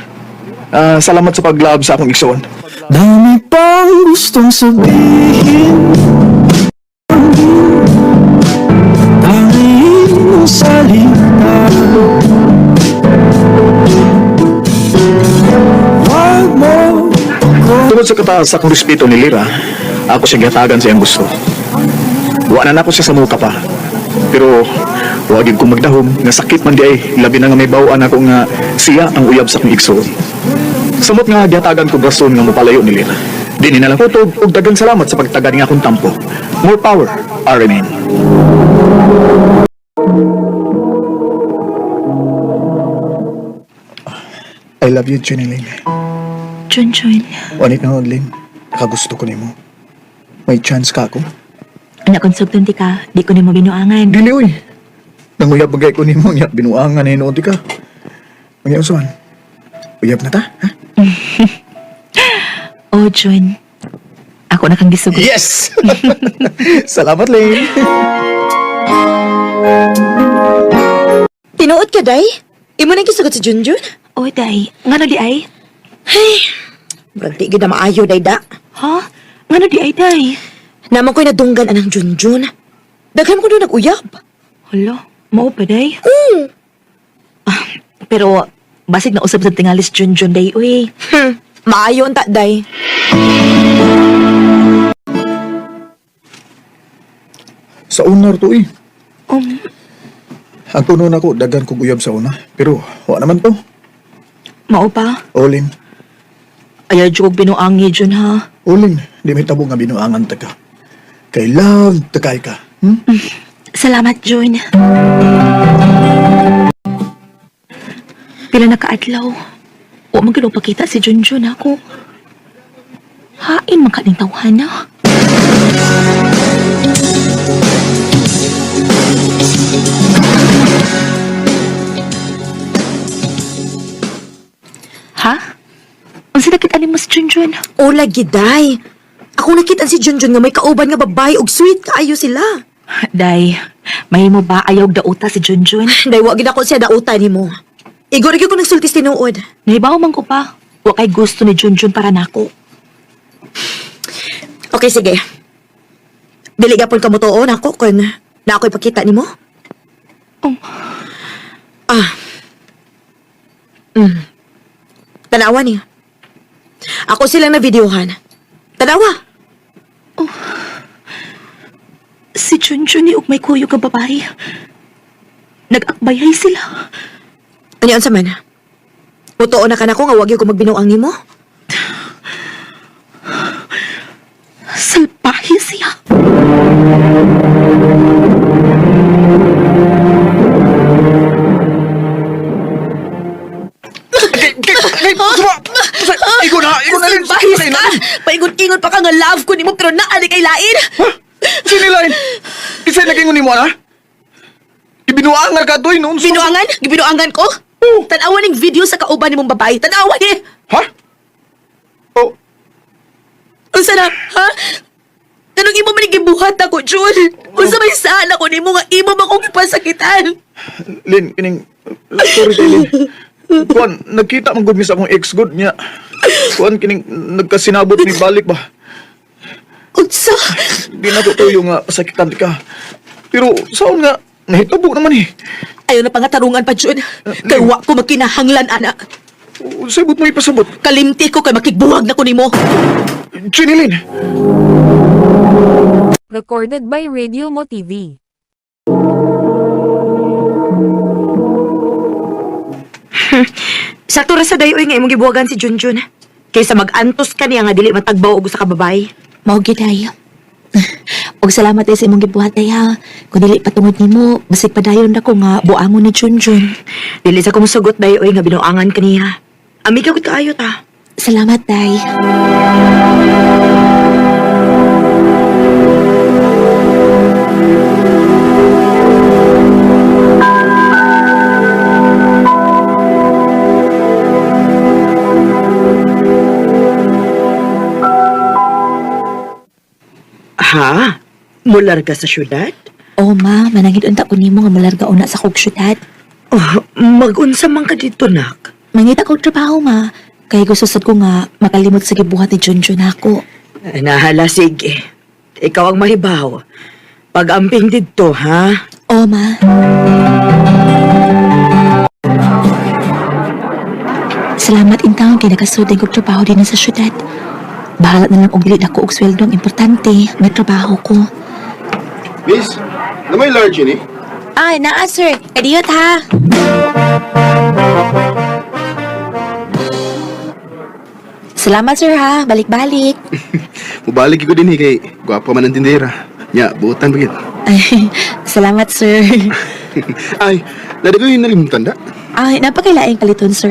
Salamat sa pag-love sa akong igsoon. Dami pang gustong sabihin, tanging mong salita. Wag mo Tungod sa kataas sa akong respeto ni Lira, ako siya gatagan sa iyang gusto. Wa na ako siya sa muka pa. Pero wag yun kong magdahom, nga sakit man di ay, labi na nga may bawaan ako nga siya ang uyab sa akong igsoon. Samot nga gatagan ko rason nga mapalayo ni Lira. Di ni nalang kutog og dagang salamat sa pagtagad nga akong tampo. More power, RMN. I love you, Junilin. Junjun, Wanit na Lin, nakagusto ko nimo. May chance ka ako. nakonsultan ti ka, di ko ni mo binuangan. Dili, uy. Nanguyab bagay ko nimo niya, binuangan na hinuod ka. Mga usawan. Uyab na ta, ha? Oh, Jun, ako na kang gisugot. Yes! Salamat, Lin. Tinuod ka, day? Imo na gisugot si Junjun? Oh, day, nga no di ay? Hey, murag di gid na maayo, day da. Ha? Nga no di ay, day? Naman ko'y nadunggan anang Junjun. Daghan ko doon nag-uyab. Hala, mao pa, day? Pero, basig na usap sa tingalis Junjun day, uy. Maayo unta, day. Sa unar to eh. Ang tuno na ko, dagan kong uyab sa una. Pero, wa naman to. Mao pa? Olin. Ayaw jug binuangi Jun, ha? Olin, di may tabo nga binuangan ta ka. Kay love, takay ka. Salamat, Jun. Pila na kaadlaw. Wa man gid pakita si Junjun ako. Hain man kaning tawhana. Ha? Unsa nakita nimo si Junjun? O lagi, day. Ako nakita si Junjun nga may kauban nga babae og sweet kaayo sila. Day, mahimo ba ayaw dauta si Junjun? Day, wag gid ako siya dauta nimo. Igor ko nagsultis tinuod. Nahibaw man ko pa. Wa kay gusto ni Junjun para nako. Okay, sige. Dili gapon ka mo tuon ako kung na ako'y pakita nimo. Tanawa niya. Ako silang na videohan. Tanawa. Si Junjun ni ug may kuyo ka babae. Nag-akbayay sila. Ano sa man? Mutuon na ka na ko nga wag ko magbinuang nimo. Salbahe siya. Ikaw na rin. Bahis ka! Paingon-ingon pa ka nga love ko nimo pero naali kay lain. Sino lain? Isa naging ni mo na? Ibinuangan ka doy noon. Binuangan? Gibinuangan ko? Tanawa ning video sa kauban nimong babae. Tanawa ni. Ha? Oh, Unsa na? Ha? Kanong imo man gibuhat ako, Jun? Unsa may saan ako nimo nga imo man kong ipasakitan? Lin, kining... Sorry kay Lin. Kuan, nagkita mong good miss akong ex-good niya. Kuan, kining nagkasinabot ni balik ba? Unsa? Di na to tuyo nga pasakitan ka. Pero saan nga, nahitabo naman eh. Ayaw na pangatarungan pa, Jun. Kay wa ko magkinahanglan, ana. Sabot mo ipasabot. Kalimti ko kay makigbuwag na ko nimo. Chinilin! Recorded by Radio Mo TV. Sakto ra sa dayoy nga imong gibuwagan si Junjun. Kaysa mag-antos ka niya nga dili matagbaw og usa ka babae. Mao gid ay. Og salamat ay sa imong gibuhat ay ha. Kung dili patungod nimo, basig padayon na ko nga buangon ni Junjun. Dili sa kumusugot dayoy nga binuangan kaniya. Amiga ko kaayo ta. Salamat, Day. Ha? Mular ka sa syudad? Oh, ma, manangid unta ko nimo nga malarga una sa kog syudad. Oh, mag-unsa man ka dito, nak? Mangita kog trabaho, ma. Kaya gusto sad ko nga makalimot sa gibuhat ni Junjun ako. Nahala, sige. Ikaw ang mahibaw. Pag-amping dito, ha? Oh, ma. Salamat intang kay nakasudin kog trabaho din sa syudad. Bahala na lang og dili nako og sweldo ang importante, may trabaho ko. Miss, na may large yun eh. Ay, naa, sir. Kadiyot, ha? Salamat, sir, ha. Balik-balik. Mubalik ko din eh kay gwapo man ang tindera. Nya, buutan bagit. Ay, salamat, sir. Ay, lada ko yung nalimutan da. Ay, napakailaing kaliton, sir.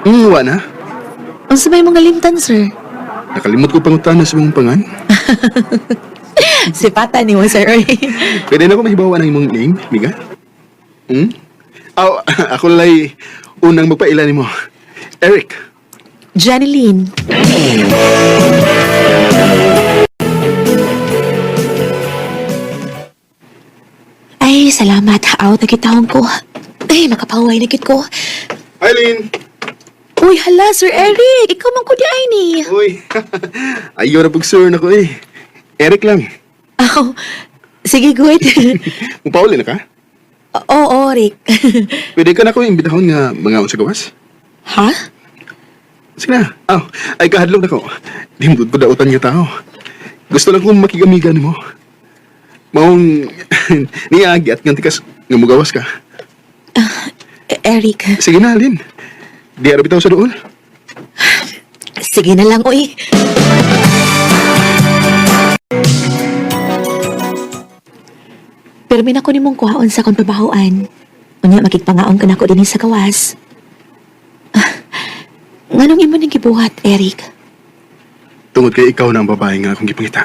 Wa na. Ang sabay mong galimtan, sir. Nakalimot ko pangutan sa mong pangan. Sipata ni mo, sir. Pwede na ko mahibawa ng imong name, miga? Ako lay unang magpailan mo. Eric. Janeline. Ay, salamat. Haaw, nagkitaon ko. Ay, makapaway na ko. Eileen. Uy, hala, Sir Eric. Ikaw man ko di ay ni. Uy. Ayaw na pag-sure na ko eh. Eric lang. Ako, sige, good. Mupauli na ka? Oo, Rick. Pwede ka na ko imbitahon nga mga sa gawas? Ha? Sige na. Ay kahadlok na ko. Dimdod ko dautan niya tao. Gusto lang kong makigamigan mo. Maong niagi at ngantikas nga mugawas ka. Eric. Sige na, Alin. Di araw bitaw sa doon. Sige na lang, uy. Pero min ako ni mong kuhaon sa akong trabahoan. Unya, makikpangaon ka na ako din sa gawas. Nganong imo ning gibuhat, Eric? Tungod kay ikaw na ang babae nga akong gipangita.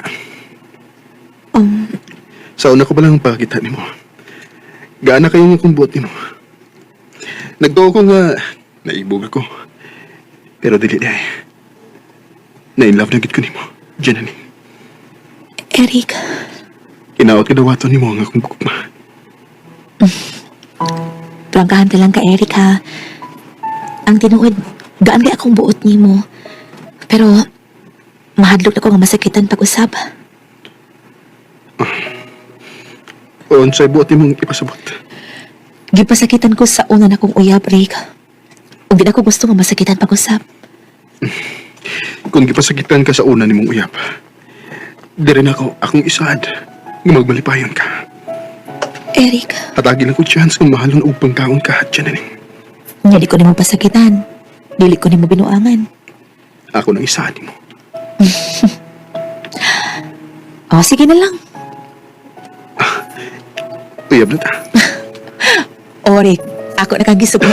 Um, Sa una ko palang pakita ni mo. Gaana kayo nga kung buot ni mo. Nagtuo ko nga naibog ako. Pero dili ay. Na-inlove na gid ko ni mo. Diyan na ni. Eric. Inaot ka dawaton ni mo nga akong gugma. Prangkahan ka lang ka, Eric, ha? Ang tinuod, gaan kay akong buot ni mo. Pero, mahadlok na ko nga masakitan pag-usab. O, sa'y buot ni mong ipasabot. Gipasakitan ko sa una na kong uyab, Rick. Ug di na ko gusto nga masakitan pag-usab. Kung gipasakitan ka sa una ni mong uyap, di rin akong isaad nga magmalipayon ka. Eric. Hatagi lang ko chance kung mahalon o pangkaon ka at dyan na rin. Nga di ko ni mo pasakitan. Dili ko ni mo binuangan. Ako nang isaad mo. O, sige na lang. Uyab na ta. O, Rick, ako nakagisog.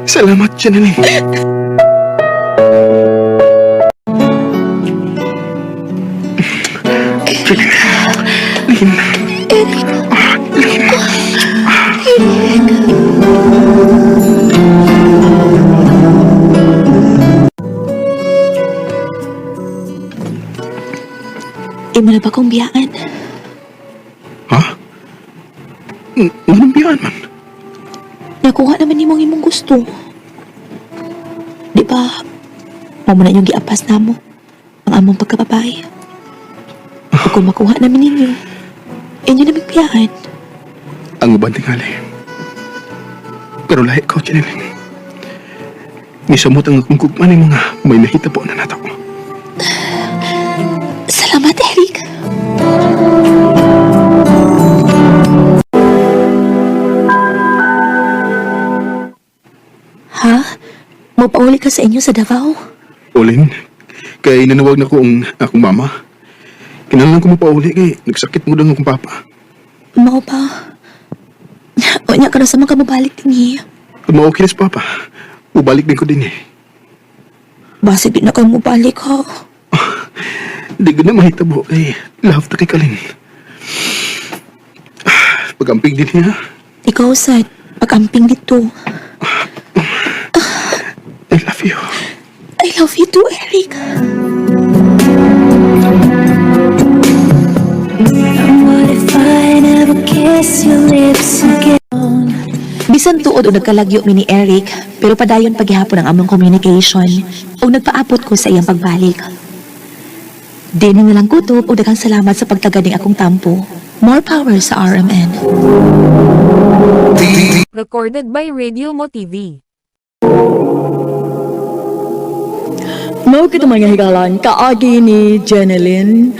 Salamat dyan na rin. Imo na ba kong biyaan? Ha? Anong biyaan man? Nakuha naman ni mong imong gusto. Di ba, mo na yung giapas na mo ang among pagkababae. O kung makuha namin ninyo, inyo na bigpiyaan. Ang uban tingali. Pero lahi ko dyan na rin. Misamot ang akong kugman ng mga may nahita po na nato. Salamat, Eric. Ha? Mapauli ka sa inyo sa Davao? Olin, kay nanawag na ko ang akong mama. Kinalang ko mo pa uli kay nagsakit mo lang akong papa. Mao pa. O niya ka na sa mga mabalik din eh. Kung ma-okay na si papa, ubalik din ko din eh. Basi di na kayo mabalik ha. Di ko na mahitabo kay love na kay Kalin. Pag-amping din niya. Ikaw, Sad, pag-amping dito. I love you. I love you too, Eric. What if I never kiss your lips again? Bisan tuod o nagkalagyo mi ni Eric, pero padayon paghihapon ang among communication o nagpaapot ko sa iyang pagbalik. Dini na lang kutob o daghang salamat sa pagtaganing akong tampo. More power sa RMN. Recorded by Radio Mo TV. Mao kita mga higalan kaagi ni Jeneline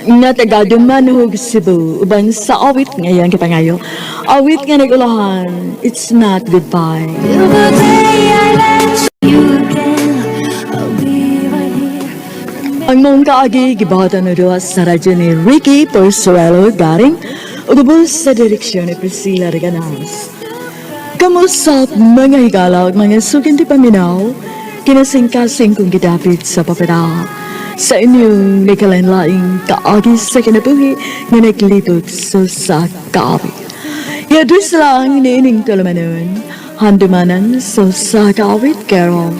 nga taga Dumanhog, Cebu uban sa awit ngayon kipangayo. Awit nga nagulahan, it's not goodbye. Till the day I let you again, I'll be right here. Ang mong kaagi gibahatan na doon sa radyo ni Ricky Porzuelo garing ugubos sa direksyon ni Priscilla Reganas. Kamusta mga higala at mga sukin di paminaw, kinasing-kasing kong gidapit sa papeda. Sa inyong nakalanlaing kaagi sa kinabuhi nga naglibot sa kaabi. Yadus lang niining tulamanon, handumanan sa kaawit Carol,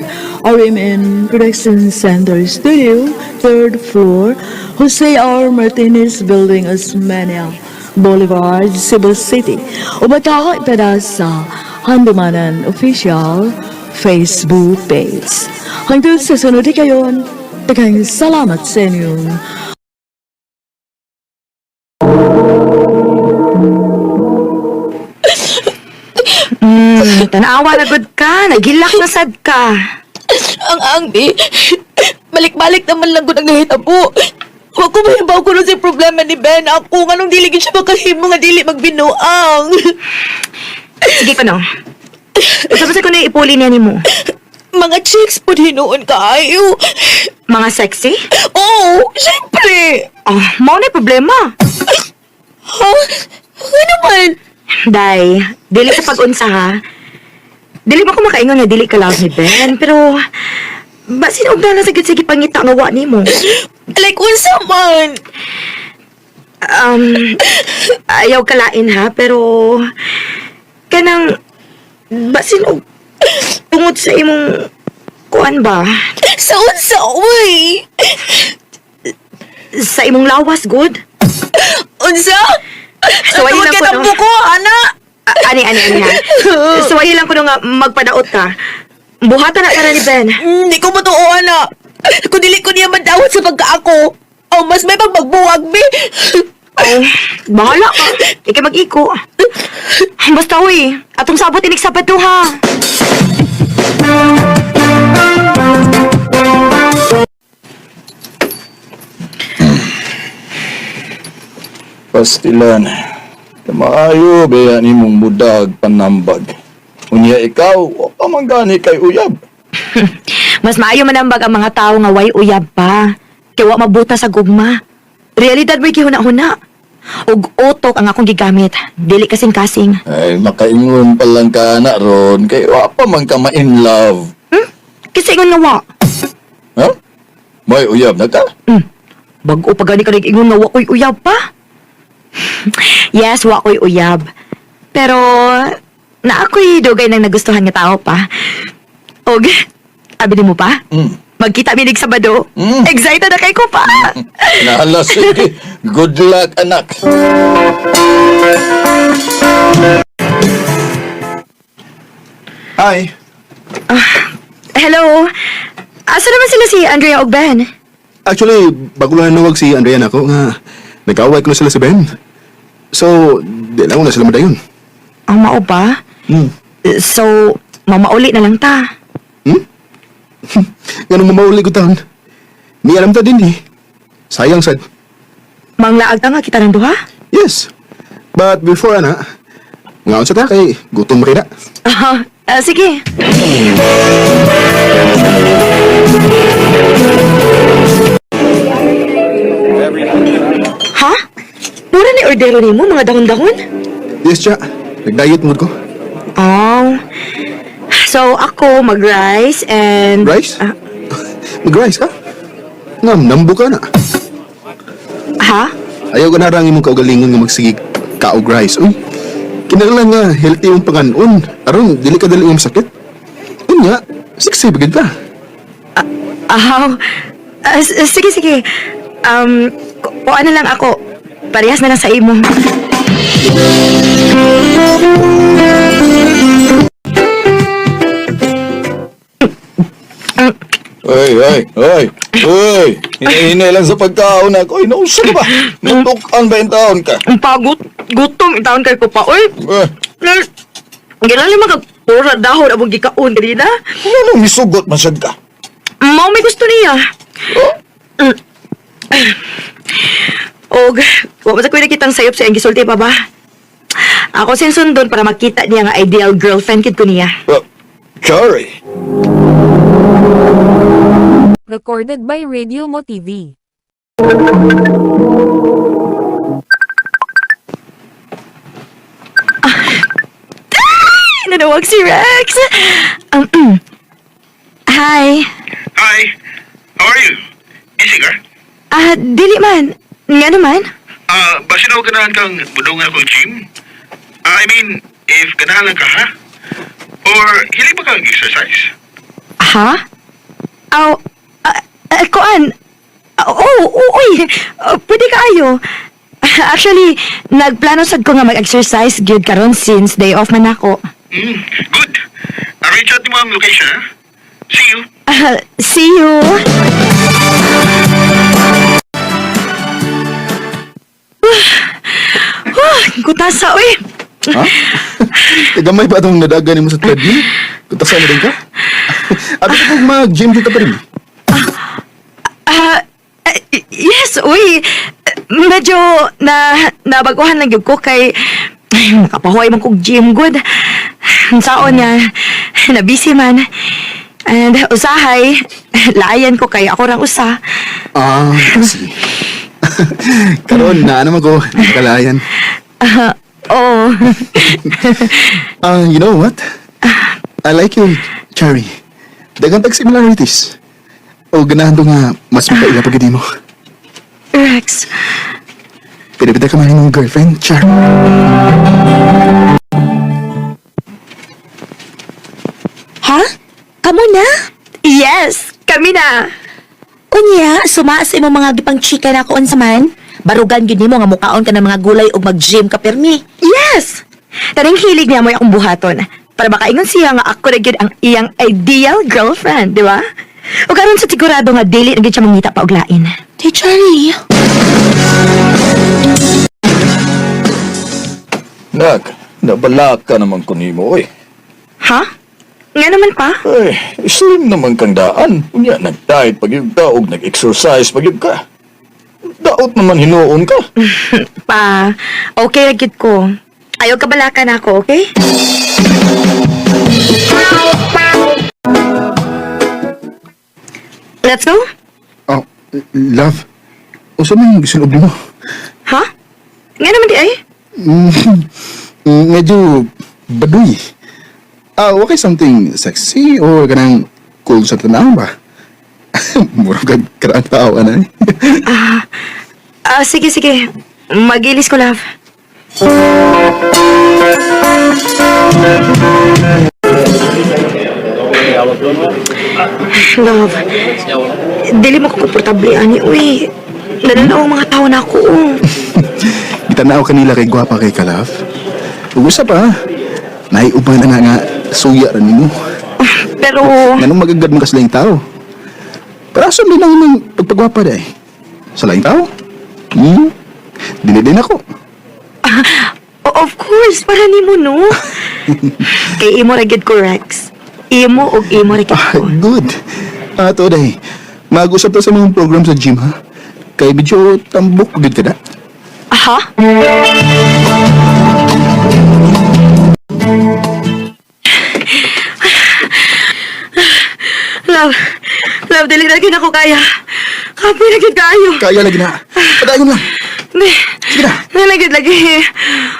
RMN Production Center Studio, 3rd floor, Jose R. Martinez Building, Osmania Boulevard, Cebu City. Umataka ipada sa Handumanan Official Facebook page. Hanggang sa sunod kayon, daghang salamat sa inyong tanawa na good ka. Nagilak na sad ka. Ang angbi, balik-balik naman lang ko nang nahitabo. Huwag ko mahibaw ko si problema ni Ben. Ako nga nung dili siya makahimo nga dili magbinuang. Sige ko no. Usap-usap ko na ipuli niya ni mo. Mga chicks po hinuon kaayo. Mga sexy? Oo, syempre. Oh, mao na problema. Ha? Ano man? Day, dili sa pag-unsa ha. Dili ba ko makaingon nga dili ka love ni Ben, pero basin og na sige pangita nga wa nimo. Like, unsa man? Ayaw kalain ha, pero kanang basin og tungod sa imong kuan ba? Sa unsa, uy? Sa imong lawas, good? Unsa? So, ayun lang ko, no? buko, ana? Ani ha. So, ayun lang ko no nga magpadaot ka. Buhatan na para ni Ben. Hindi ko matuo, ana. Kung dili ko niya madawat sa pagkaako, mas may magbuwag, be. Oh, bahala ka. Ikaw mag-iko. Basta, uy. Atong sabot inig sa pato, ha? Pastilan. Maayo, baya ni mong budag panambag. Unya ikaw, o pa man gani kay uyab. Mas maayo manambag ang mga tao nga way uyab pa. Kaya wa mabuta sa gugma. Realidad mo'y kihuna-huna. Og utok ang akong gigamit. Dili kasing-kasing. Ay, makaingon pa lang ka na ron, kay wa pa man ka ma-in love. Kasi ingon nga wa. Ha? May uyab na ka? Bago pa gani ka nag-ingon nga wa ko'y uyab pa. Yes, wa ko'y uyab. Pero, na ako'y dugay nang nagustuhan nga tao pa. Og, abi mo pa? Magkita minig Sabado. Excited na kay ko pa. Nahala, sige. Good luck, anak. Hi. Hello. Asa naman sila si Andrea og Ben? Actually, bago lang nawag si Andrea na ako nga nag-away ko na sila sa Ben. So, di lang ko na sila madayon. Ang mao ba? So, mamauli na lang ta. Ganun mamauli ko taon. Ni alam ta din eh. Sayang sad. Manglaag ta nga kita ng duha? Yes. But before ana, ngaon sa ta kay gutom rin na. Sige. Ha? Mura ni ordero ni mo, mga dahon-dahon? Yes, Cha. Nag-diet mood ko. Oh. So, ako mag-rice and... Rice? Mag-rice ka? Nambo ka na. Ha? Ayaw ka na rangin mong kaugalingon nga magsigig kaog rice. Uy, kinahanglan nga healthy yung panganon. Aron, dili ka dali yung sakit. Unya, sexy bagid ka. Sige. Kuha na lang ako. Parehas na lang sa imo. Hoy. Hinahinay lang sa pagkaon ako. Ay, nausa ka ba? Nutukan ba yung taon ka? Ang pagod. Gutom. Itaon kay ko pa. Uy! Ginali magpura dahon abong gikaon kanina. Ano misugot masyad ka? Mao may gusto niya. Og, wa ba sa kuya nakitang sayop sa iyang gisulti pa ba? Ako sinsundon para makita niya nga ideal girlfriend kid ko niya. Sorry. Recorded by Radio Mo TV. Nanawag si Rex. Hi. Hi. How are you? Busy ka? Dili man. Nga naman. Basin ako ganahan kang budungan ko gym? I mean, if ganahan lang ka ha? Or hilig ba kang exercise? Ha? Kuan. Uy. Pwede kayo. Actually, nagplano sad ko nga mag-exercise gyud karon since day off man ako. Good. Reach out mo ang location ha? See you. See you. Gutasa, uy. Ha? Gamay pa itong nadagan mo sa treadmill? Tutasan mo din ka? At ito kung mag-gym kita pa rin. Yes, uy. Medyo nabaguhan lang yun ko kay nakapahuay man kong gym good. Saon niya, nabisi man. And usahay, layan ko kay ako rang usa. See. Karon na naman ko, nakalayan. Oh. You know what? I like you, Cherry. Dagang tag-similarities. O ganahan to nga, mas makaila pag mo. Rex, Pinipita ka man yung girlfriend, Char. Ha? Kamo na? yes, kami na. Unya, sumaas imong mga gipang chika na kuon sa man. Barugan gyud nimo nga mukaon ka ng mga gulay ug mag-gym ka permi. Yes! Taring hilig niya mo akong buhaton. Para baka ingon siya nga ako na gyud ang iyang ideal girlfriend, di ba? O karon sa sigurado nga dili na gyud siya mangita pa og lain. Hey, Charlie. Nak, nabalak ka naman ko nimo, eh. Ha? Nga naman pa? Ay, slim naman kang daan. Unya, nag-diet pag yun ka o nag-exercise pag yun ka. Daot naman hinuon ka. Pa, okay ra gyud ko. Ayaw ka balaka na ako, okay? Let's go? Oh, love. O saan mo yung gusto mo? Ha? Nga naman di ay? Medyo baduy. Okay, something sexy or ganang cool sa tanaw ba? Murag ka karaan tao ka na eh. Sige, sige. Magilis ko, love. Love, dili mo ko komportable, ani. Uy, nananaw ang mga tao na ako. Itanaw kanila kay gwapa kay Kalaf. Ug-usap ha. Naiuban na nga suya rin mo. Pero, Ganong magagad mo kasi lang tao. Pero asan din ang imong pagpagwapa day? Sa laing tao? Dili din ako. of course, para ni mo, no? Kay imo ragid ko, Rex. Imo og imo ragid ko. Good. Ato day. Mag-usap ta sa mga program sa gym ha. Kay medyo tambok gud ka da. Ha? Love, dili na gyud ako kaya. Kapoy na gyud kayo. Kaya lagi na. Padayon lang. Di, Sige na. nalagid lagi.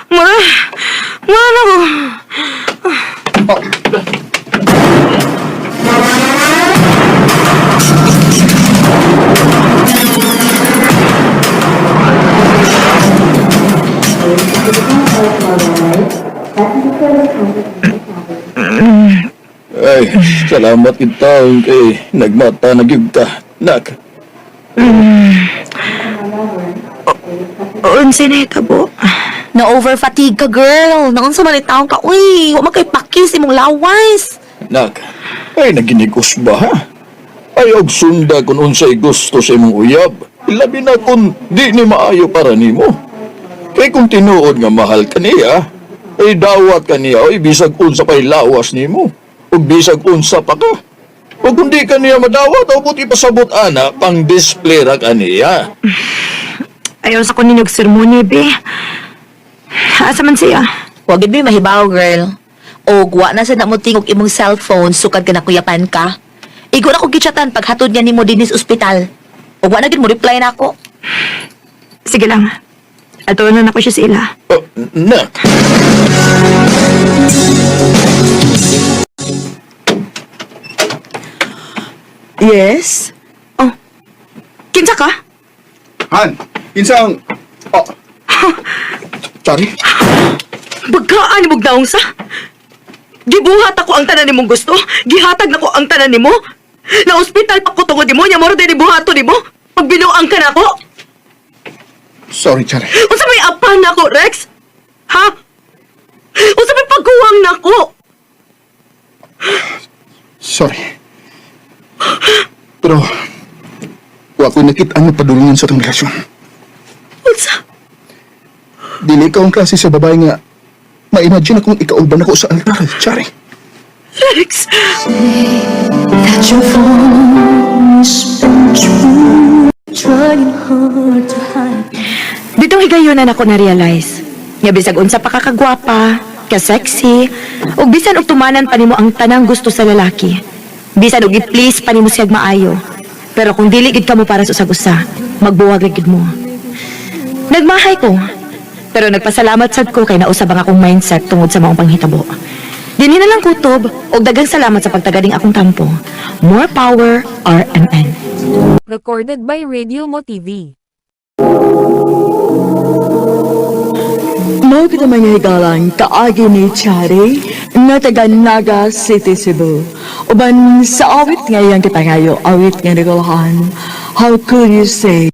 Mura na ko. Ay, salamat kita kay nagmata na gyud ka. Nak, Unsa na itabo? Na-overfatigue ka, girl. Naunsa man taong ka. Uy, wa man kay pakis imong lawas. nak. Ay, naginigos ba ha? Ay, og sunda kung unsay gusto sa imong uyab. Labi na kung di ni maayo para nimo. Kay kung tinuod nga mahal ka niya, ay dawat ka niya, ay bisag unsa pa'y lawas nimo. O bisag unsa pa ka. O kung di ka niya madawat, o puti pasabot ana, pang display ra ka niya. Ayaw sa kunin yung sermoni, be. Asa man siya? Wag gid mi mahibaw, girl. O wa na sa namuting og imong cellphone sukad ka na kuyapan ka. Igo na ko gichatan paghatod niya nimo dinhi sa ospital. O wa na gid mo reply na ako. Sige lang. Atunan ako siya sa ila. Nak. Yes? Oh. Kinsa ka? Han, insang... Oh. Sorry. Bagaan ni mong daong sa? Gibuhat ako ang tanan nimong gusto. Gihatag na ko ang tanan nimo. Na ospital pa ko tungod nimo. Nya moro din buhato nimo. Pagbinuang ka na ko. Sorry, Chari. Unsa may apan na ko, Rex? Ha? Unsa may pagkuwang na ko? Sorry. Pero... wa ko nakita ang padulungan sa itong relasyon. Unsa? Dili ka ang klase sa babae nga Ma-imagine akong ikaulban ako sa altar, Chari. Rex! That your voice is trying hard to hide. Ditong higayonan ako na-realize. Nga bisag unsa pa kakagwapa, ka-sexy, ug bisan og tumanan pa nimo ang tanang gusto sa lalaki. Bisan og i-please pa nimo siyag maayo. Pero kung dili gid kamo para sa usag-usa, magbuwag ra gid mo. Nagmahay ko. Pero nagpasalamat sad ko kay nausab ang akong mindset tungod sa maong panghitabo. Dinhi na lang kutob og daghang salamat sa pagtagading akong kampo. More power, RMN. Recorded by Radio Mo TV. Mao kita mga higalang kaagi ni Chari nga taga Naga City, Cebu. Uban sa awit ngayon kita ngayo, awit nga nagalahan. How could you say